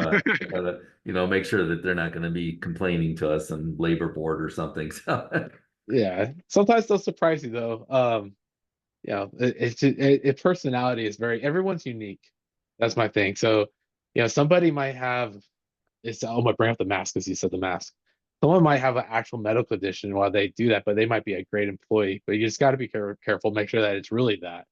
gotta, make sure that they're not gonna be complaining to us on labor board or something. So Yeah, sometimes they'll surprise you though. Personality is everyone's unique. That's my thing. So, somebody might have I'm gonna bring up the mask because you said the mask. Someone might have an actual medical condition while they do that, but they might be a great employee. But you just got to be careful, make sure that it's really that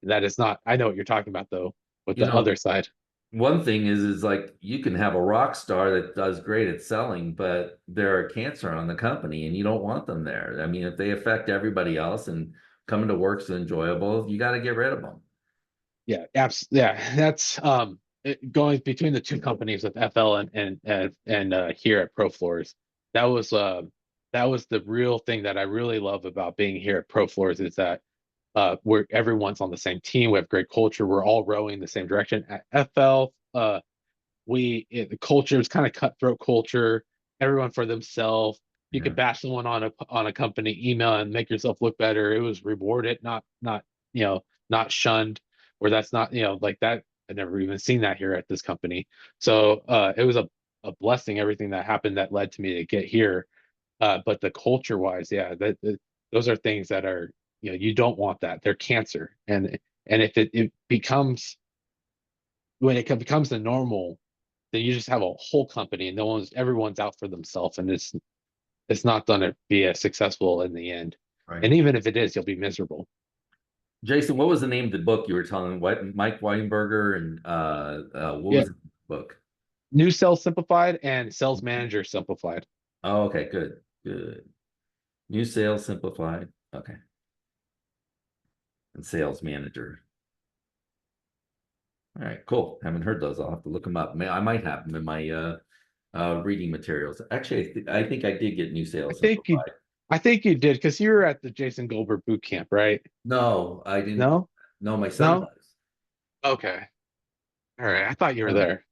it's not. I know what you're talking about though, with you the know, other side. one thing is like you can have a rock star that does great at selling, but they're a cancer on the company and you don't want them there. I mean, if they affect everybody else and coming to work's enjoyable, you got to get rid of them. Yeah, yeah, that's going between the two companies with FL and here at Pro Floors. That was that was the real thing that I really love about being here at Pro Floors is that where everyone's on the same team. We have great culture. We're all rowing in the same direction. At FL, the culture is kind of cutthroat culture. Everyone for themselves. You Yeah. could bash someone on a company email and make yourself look better. It was rewarded, not you know not shunned. Where that's not like that. I've never even seen that here at this company. So it was a blessing everything that happened that led to me to get here. But the culture wise, yeah, those are things that are you don't want that. They're cancer, and if it becomes when it becomes the normal, then you just have a whole company and everyone's out for themselves, and it's not going to be as successful in the end. Right. And even if it is, you'll be miserable. Jason, what was the name of the book you were telling? What Mike Weinberger and what Yeah, was the book? new sales simplified and sales manager simplified. Oh, okay, good, good. New sales simplified. Okay, and sales manager. All right, cool. Haven't heard those. I'll have to look them up. I might have them in my reading materials. Actually, I think I did get new I sales think you, simplified. I think you did because you were at the Jason Goldberg boot camp, right? No, I didn't. No, No, my son no. does. Okay, all right. I thought you were Son does. there.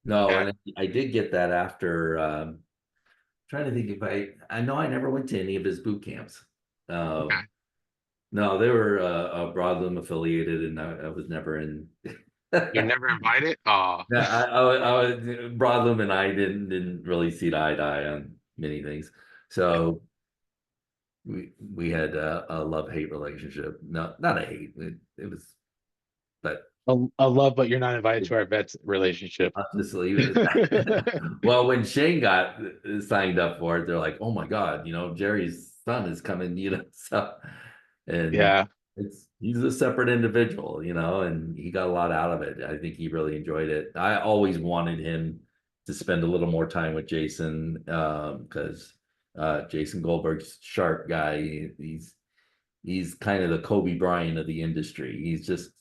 No, Yeah. and I did get that after. Trying to think if I know I never went to any of his boot camps. Okay. No, they were Broadlam affiliated, and I was never in. You're never invited. Oh, Yeah, I was Broadlam and I didn't really see eye to eye on many things. So we had a love-hate relationship. No, not a hate. It was, but a love, but you're not invited to our vets relationship. I'll just leave it at that. Well, when Shane got signed up for it, they're like, "Oh my God, Jerry's son is coming," so and Yeah. he's a separate individual, and he got a lot out of it. I think he really enjoyed it. I always wanted him to spend a little more time with Jason, because Jason Goldberg's sharp guy. He's kind of the Kobe Bryant of the industry. He's just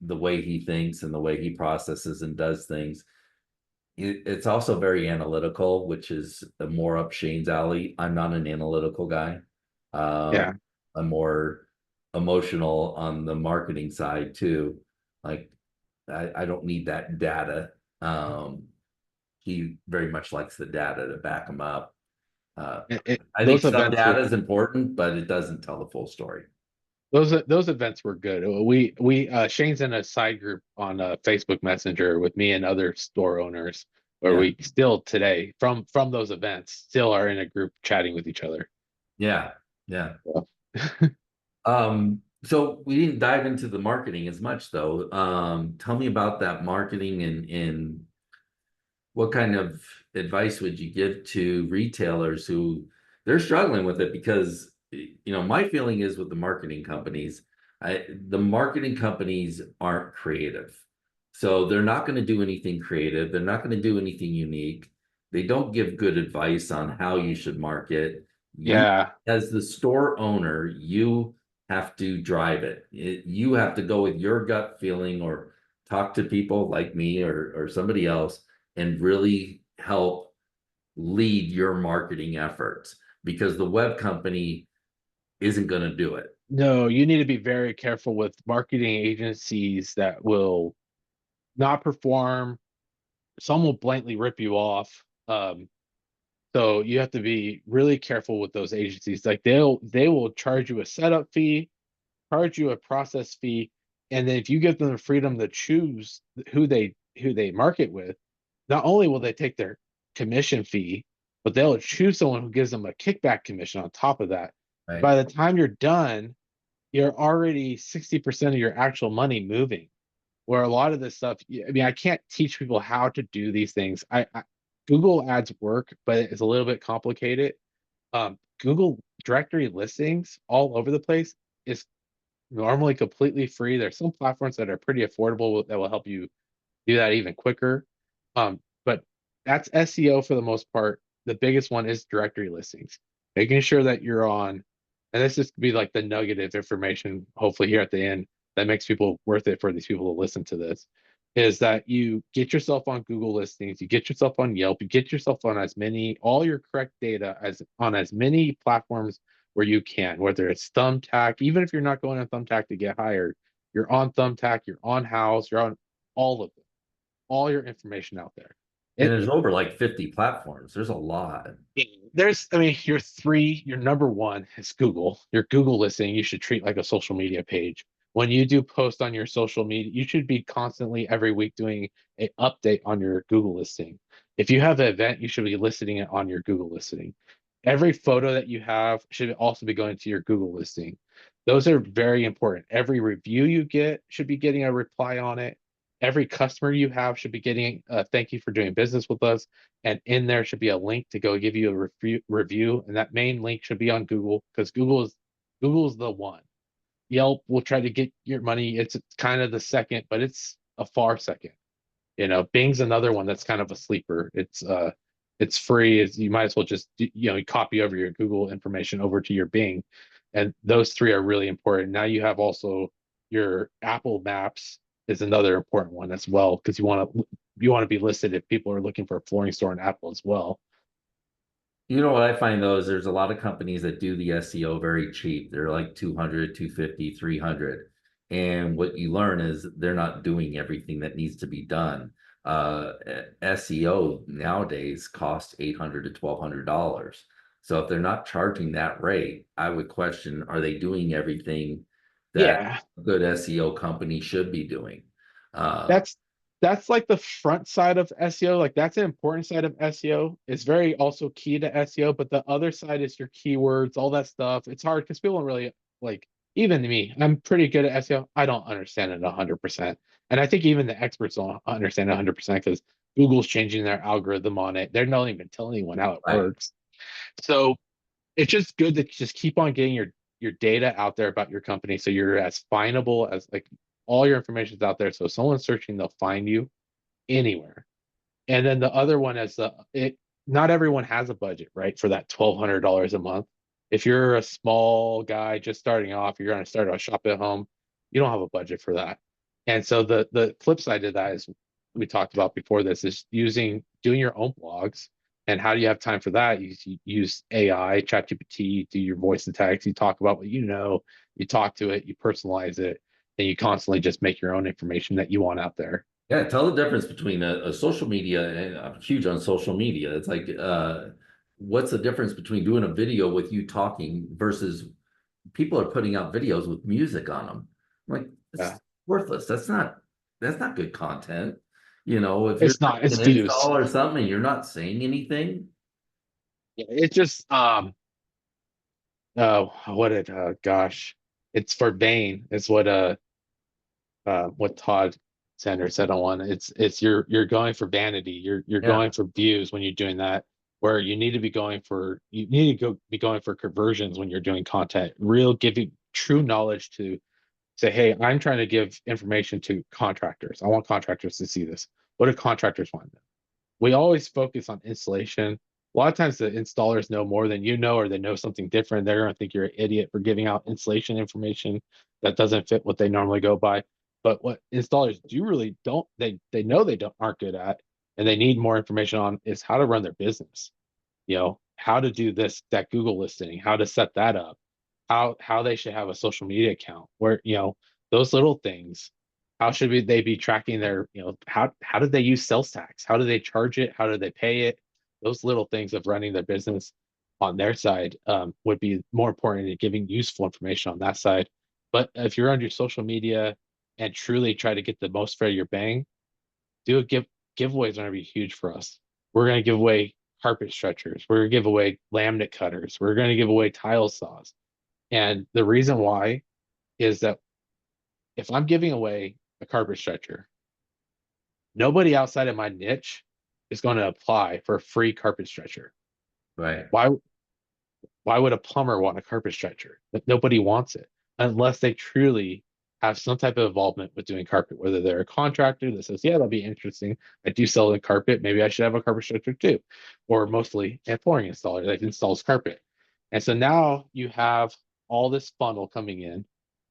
the way he thinks and the way he processes and does things. It's also very analytical, which is more up Shane's alley. I'm not an analytical guy. Yeah. I'm more emotional on the marketing side too. Like I don't need that data. He very much likes the data to back him up. Uh, I think Those some events were data is important, but it doesn't tell the full story. those events were good. We Shane's in a side group on Facebook Messenger with me and other store owners, where Yeah. we still today from those events still are in a group chatting with each other. Yeah. Yeah. So, So we didn't dive into the marketing as much though. Tell me about that marketing and what kind of advice would you give to retailers who they're struggling with it because my feeling is with the marketing companies, the marketing companies aren't creative. So they're not going to do anything creative, they're not going to do anything unique. They don't give good advice on how you should market. You, yeah, as the store owner, you have to drive it. You have to go with your gut feeling or talk to people like me or somebody else and really help lead your marketing efforts because the web company isn't going to do it. no, you need to be very careful with marketing agencies that will not perform. Some will blatantly rip you off. So you have to be really careful with those agencies. Like they will charge you a setup fee, charge you a process fee, and then if you give them the freedom to choose who they market with, not only will they take their commission fee, but they'll choose someone who gives them a kickback commission on top of that. Right. By the time you're done, you're already 60% of your actual money moving. Where a lot of this stuff, I mean, I can't teach people how to do these things. Google ads work, but it's a little bit complicated. Google directory listings all over the place is normally completely free. There's some platforms that are pretty affordable that will help you do that even quicker. But that's SEO for the most part. The biggest one is directory listings, making sure that you're on, and this is to be like the nugget of information, hopefully here at the end, that makes people worth it for these people to listen to this, is that you get yourself on Google listings, you get yourself on Yelp, you get yourself on as many, all your correct data as on as many platforms where you can, whether it's Thumbtack, even if you're not going on Thumbtack to get hired, you're on Thumbtack, you're on House, you're on all of them, all your information out there. And It there's over like 50 platforms. There's a lot. there's, I mean, your number one is Google. Your Google listing, you should treat like a social media page. When you do post on your social media, you should be constantly every week doing an update on your Google listing. If you have an event, you should be listing it on your Google listing. Every photo that you have should also be going to your Google listing. Those are very important. Every review you get should be getting a reply on it. Every customer you have should be getting a thank you for doing business with us. And in there should be a link to go give you a review. And that main link should be on Google, because Google is the one. Yelp will try to get your money. It's kind of the second, but it's a far second. Bing's another one that's kind of a sleeper. It's free. You might as well just copy over your Google information over to your Bing, and those three are really important. Now you have also your Apple Maps is another important one as well, because you want to be listed if people are looking for a flooring store in Apple as well. You know what I find though is there's a lot of companies that do the SEO very cheap. They're like 200, 250, 300. And what you learn is they're not doing everything that needs to be done. SEO nowadays costs 800 to $1,200. So if they're not charging that rate, I would question, are they doing everything that Yeah, a good SEO company should be doing? Uh, that's that's like the front side of SEO. Like that's an important side of SEO. It's very also key to SEO, but the other side is your keywords, all that stuff. It's hard because people don't really like, even me, I'm pretty good at SEO. I don't understand it 100%. And I think even the experts don't understand it 100% because Google's changing their algorithm on it. They're not even telling anyone how it right. works. So it's just good to just keep on getting your data out there about your company, so you're as findable as, like, all your information's out there, so if someone's searching, they'll find you anywhere. And then the other one is not everyone has a budget, right, for that $1,200 a month. If you're a small guy just starting off, you're going to start a shop at home, you don't have a budget for that. And so the flip side of that is, we talked about before this, is doing your own blogs. And how do you have time for that? You use AI, ChatGPT, do your voice and text, you talk about what you talk to it, you personalize it, and you constantly just make your own information that you want out there. Yeah, tell the difference between a social media, and I'm huge on social media. It's like, what's the difference between doing a video with you talking versus people are putting out videos with music on them? I'm like, it's Yeah. worthless. That's not good content. If you're It's not, it's an views. install or something and you're not saying anything, Yeah, it's just what it gosh, it's for vain. It's what Todd Sanders said on one. It's you're going for vanity. You're yeah. going for views when you're doing that. Where you need to be going for conversions when you're doing content. Real giving true knowledge to say, hey, I'm trying to give information to contractors. I want contractors to see this. What do contractors want? We always focus on installation. A lot of times the installers know more than you know, or they know something different. They're going to think you're an idiot for giving out installation information that doesn't fit what they normally go by. But what installers do really don't, they know they don't aren't good at, and they need more information on, is how to run their business. How to do that Google listing, how to set that up, how they should have a social media account, where those little things. How should they be tracking their, how do they use sales tax? How do they charge it? How do they pay it? Those little things of running their business on their side would be more important in giving useful information on that side. But if you're on your social media and truly try to get the most for your bang, do a giveaways are going to be huge for us. We're going to give away carpet stretchers. We're going to give away laminate cutters. We're going to give away tile saws. And the reason why is that if I'm giving away a carpet stretcher, nobody outside of my niche is going to apply for a free carpet stretcher. Right. Why why would a plumber want a carpet stretcher? Nobody wants it unless they truly have some type of involvement with doing carpet, whether they're a contractor that says, yeah, that'll be interesting. I do sell the carpet. Maybe I should have a carpet structure too. Or mostly a flooring installer that installs carpet. And so now you have all this funnel coming in.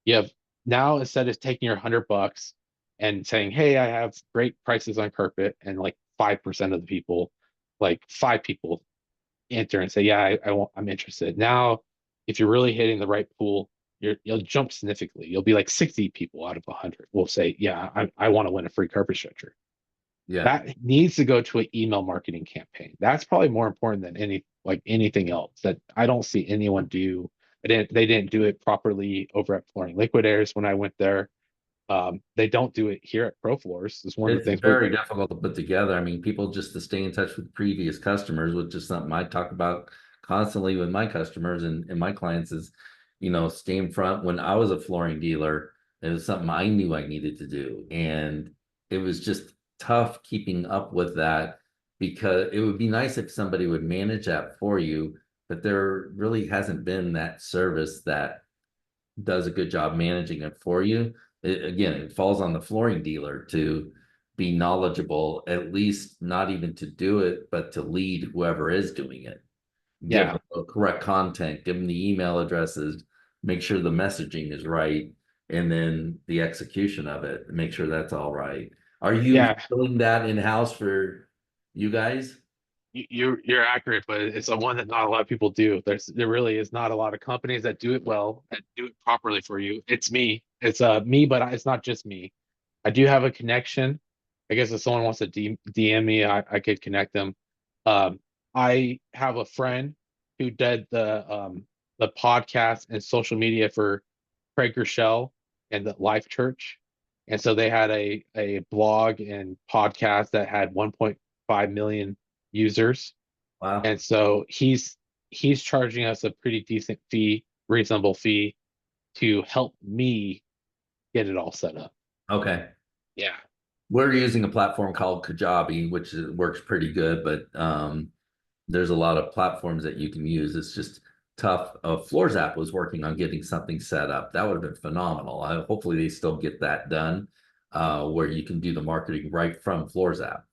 You have now, instead of taking your $100 and saying, hey, I have great prices on carpet, and like 5% of the people, like 5 people enter and say, yeah, I'm interested. Now, if you're really hitting the right pool, you'll jump significantly. You'll be like 60 people out of 100 will say, yeah, I want to win a free carpet stretcher. Yeah. That needs to go to an email marketing campaign. That's probably more important than anything else that I don't see anyone do. They didn't do it properly over at Flooring Liquidators when I went there. They don't do it here at Pro Floors. It's one of the It's things very difficult to put together. I mean, people just to stay in touch with previous customers, which is something I talk about constantly with my customers and my clients is, stay in front. When I was a flooring dealer, it was something I knew I needed to do. And it was just tough keeping up with that because it would be nice if somebody would manage that for you, but there really hasn't been that service that does a good job managing it for you. Again, it falls on the flooring dealer to be knowledgeable, at least not even to do it, but to lead whoever is doing it. Give yeah, them the correct content, give them the email addresses, make sure the messaging is right, and then the execution of it, make sure that's all right. Are you yeah. doing that in-house for you guys? You're accurate, but it's a one that not a lot of people do. There really is not a lot of companies that do it well, that do it properly for you. It's me. It's me, but it's not just me. I do have a connection. I guess if someone wants to DM me, I could connect them. Um, I have a friend who did the podcast and social media for Craig Rochelle and the Life Church. And so they had a blog and podcast that had 1.5 million users. Wow. And so he's charging us a pretty decent fee, reasonable fee to help me get it all set up. Okay. Yeah. We're using a platform called Kajabi, which works pretty good, but there's a lot of platforms that you can use. It's just tough. Floors app was working on getting something set up. That would have been phenomenal. Hopefully they still get that done, where you can do the marketing right from Floors app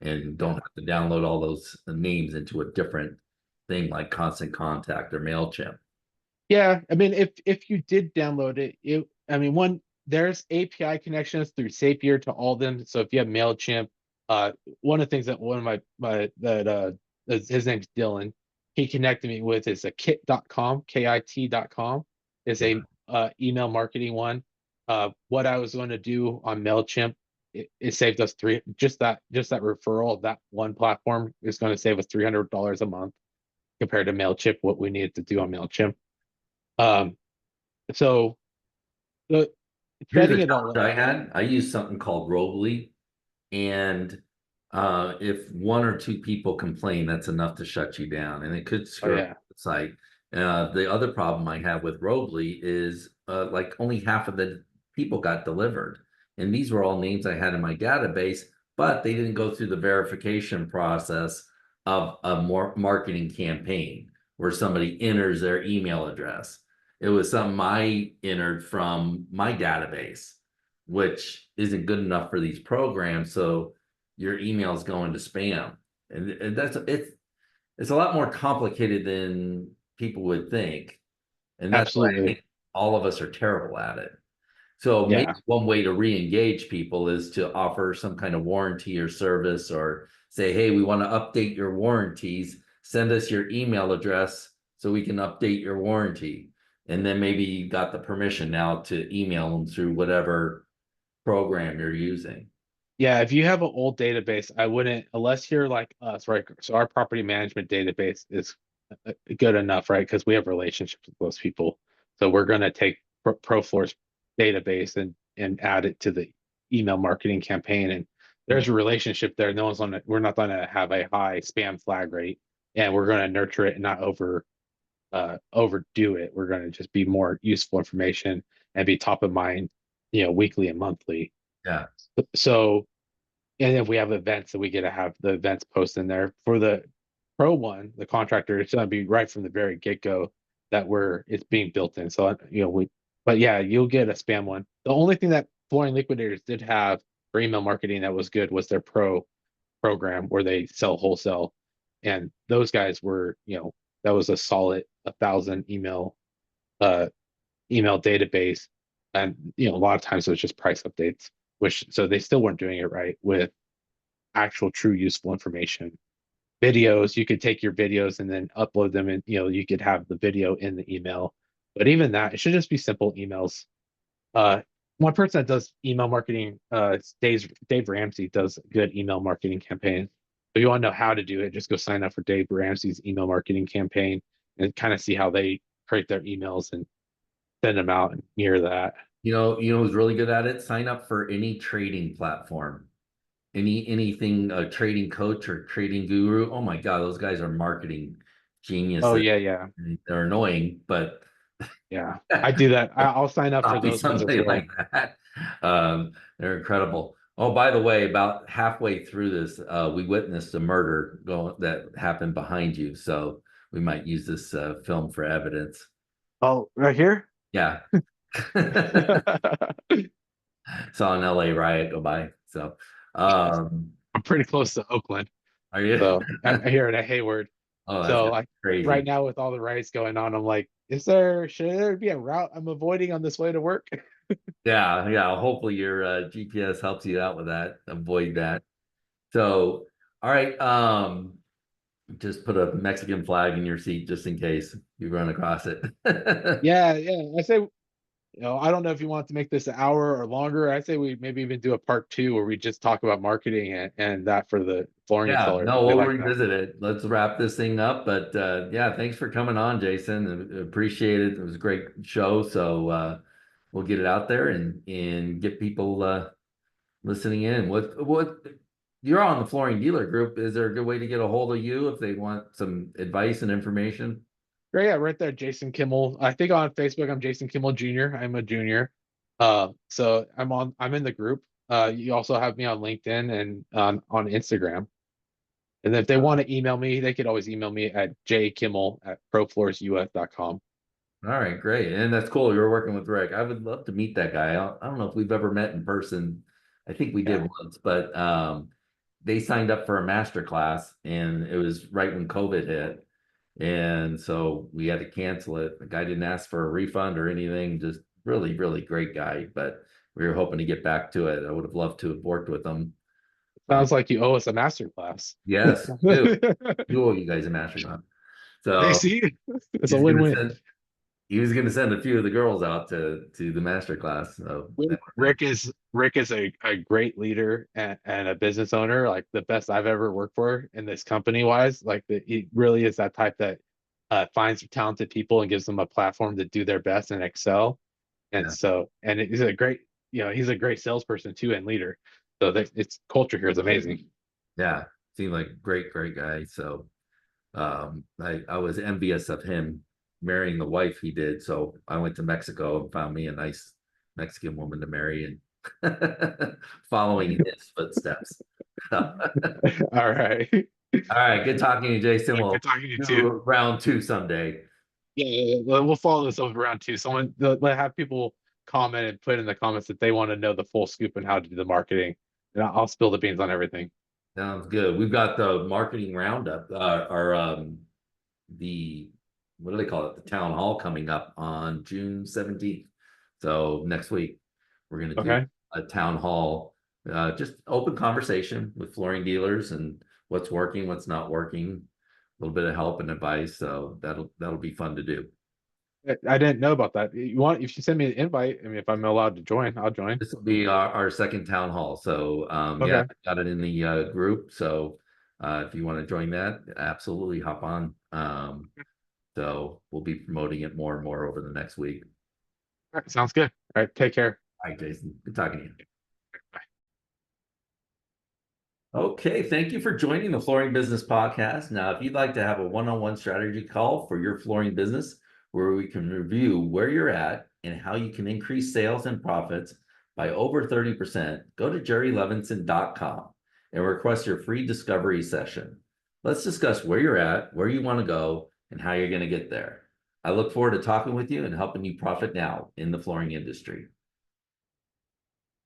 and don't have to download all those names into a different thing like Constant Contact or MailChimp. Yeah, I mean, if you did download it, I mean, there's API connections through Zapier to all of them. So if you have Mailchimp, one of the things that one of my that his name's Dylan, he connected me with is a kit.com, KIT.com, is Yeah. a email marketing one. What I was going to do on Mailchimp, it saved us just that referral of that one platform is going to save us $300 a month compared to Mailchimp, what we needed to do on Mailchimp. Um, so the Here's a setting it all challenge up. I had. I used something called Robly. And if one or two people complain, that's enough to shut you down, and it could Oh screw up yeah, the site. The other problem I have with Robly is like only half of the people got delivered, and these were all names I had in my database, but they didn't go through the verification process of a more marketing campaign where somebody enters their email address. It was something I entered from my database, which isn't good enough for these programs. So your emails go into spam. And it's a lot more complicated than people would think. And that's why I absolutely. think all of us are terrible at it. So maybe Yeah, one way to re-engage people is to offer some kind of warranty or service or say, hey, we want to update your warranties. Send us your email address so we can update your warranty. And then maybe you got the permission now to email them through whatever program you're using. yeah. If you have an old database, I wouldn't, unless you're like us, right? So our property management database is good enough, right? Because we have relationships with those people. So we're going to take ProFloor's database and add it to the email marketing campaign. And there's a relationship there. No one's on it. We're not going to have a high spam flag rate, and we're going to nurture it and not overdo it. We're going to just be more useful information and be top of mind, weekly and monthly. Yeah. So, and if we have events, that we get to have the events post in there for the pro one, the contractor. It's going to be right from the very get go that it's being built in. So, but yeah, you'll get a spam one. The only thing that Flooring Liquidators did have for email marketing that was good was their pro program where they sell wholesale. And those guys were, that was a solid 1,000 uh email database. And a lot of times it was just price updates, which so they still weren't doing it right with actual true useful information. Videos, you could take your videos and then upload them and you could have the video in the email. But even that, it should just be simple emails. uh, One person that does email marketing, it's Dave Ramsey does a good email marketing campaign. If you want to know how to do it, just go sign up for Dave Ramsey's email marketing campaign and kind of see how they create their emails and send them out and mirror that. Who's really good at it? Sign up for any trading platform, anything, a trading coach or trading guru. Oh my God, those guys are marketing Oh geniuses. yeah, yeah, They're annoying, but yeah. I do that. I'll sign up for copy those ones as somebody well. like that. They're incredible. Oh, by the way, about halfway through this, we witnessed a murder that happened behind you. So we might use this film for evidence. Oh, right here? Yeah. Saw an LA riot go by. So, um, I'm pretty close to Oakland. are you? So I'm here at Hayward. Oh, that's So like right crazy. now with all the riots going on, I'm like, should there be a route I'm avoiding on this way to work? Yeah, yeah. Hopefully your GPS helps you out with that. Avoid that. So, all right. Just put a Mexican flag in your seat just in case you run across it. Yeah, yeah. I say, I don't know if you want to make this an hour or longer. I say we maybe even do a part two where we just talk about marketing and that for the flooring Yeah, installers no, if they we'll like that. revisit it. Let's wrap this thing up. But yeah, thanks for coming on, Jason. Appreciate it. It was a great show. So we'll get it out there and get people listening in. What you're on the flooring dealer group. Is there a good way to get a hold of you if they want some advice and information? Right, yeah, right there, Jason Kimmel. I think on Facebook I'm Jason Kimmel Jr. I'm a junior. So I'm in the group. You also have me on LinkedIn and on Instagram. And if they want to email me, they could always email me at jkimmel@profloorsus.com. All right, great. And that's cool. You're working with Rick. I would love to meet that guy. I don't know if we've ever met in person. I think we did Yeah. once, but they signed up for a master class and it was right when COVID hit. And so we had to cancel it. The guy didn't ask for a refund or anything, just really, really great guy. But we were hoping to get back to it. I would have loved to have worked with him. Sounds like you owe us a master class. Yes, do owe you guys a master class. Hey, So see, it's a he's gonna win-win. send he was gonna send a few of the girls out to the master class. So that would have been Rick is a great leader and a business owner, like the best I've ever worked for in this company wise. Like he really is that type that finds talented people and gives them a platform to do their best and excel. And yeah. so, and he's a great, he's a great salesperson too and leader. So that it's culture here is amazing. Yeah, seemed like a great guy. So I was envious of him marrying the wife he did. So I went to Mexico and found me a nice Mexican woman to marry and following in his footsteps. All All right. right, good talking to you, Jason. Good We'll talking to you do too. round two someday. Yeah. We'll follow this up around too. Let have people comment and put in the comments that they want to know the full scoop and how to do the marketing. And I'll spill the beans on everything. Sounds good. We've got the marketing roundup, our the what do they call it? The town hall coming up on June 17th. So next week we're gonna do Okay. a town hall, just open conversation with flooring dealers and what's working, what's not working, a little bit of help and advice. So that'll be fun to do. I didn't know about that. If you send me the invite, I mean, if I'm allowed to join, I'll join. This will be our second town hall. So yeah, Okay. got it in the group. So if you want to join that, absolutely hop on. So we'll be promoting it more and more over the next week. All right. Sounds good. All right. Take care. All right, Jason. Good talking to you. Bye. Okay, thank you for joining the Flooring Business Podcast. Now, if you'd like to have a one-on-one strategy call for your flooring business, where we can review where you're at and how you can increase sales and profits by over 30%, go to jerrylevinson.com and request your free discovery session. Let's discuss where you're at, where you want to go, and how you're going to get there. I look forward to talking with you and helping you profit now in the flooring industry.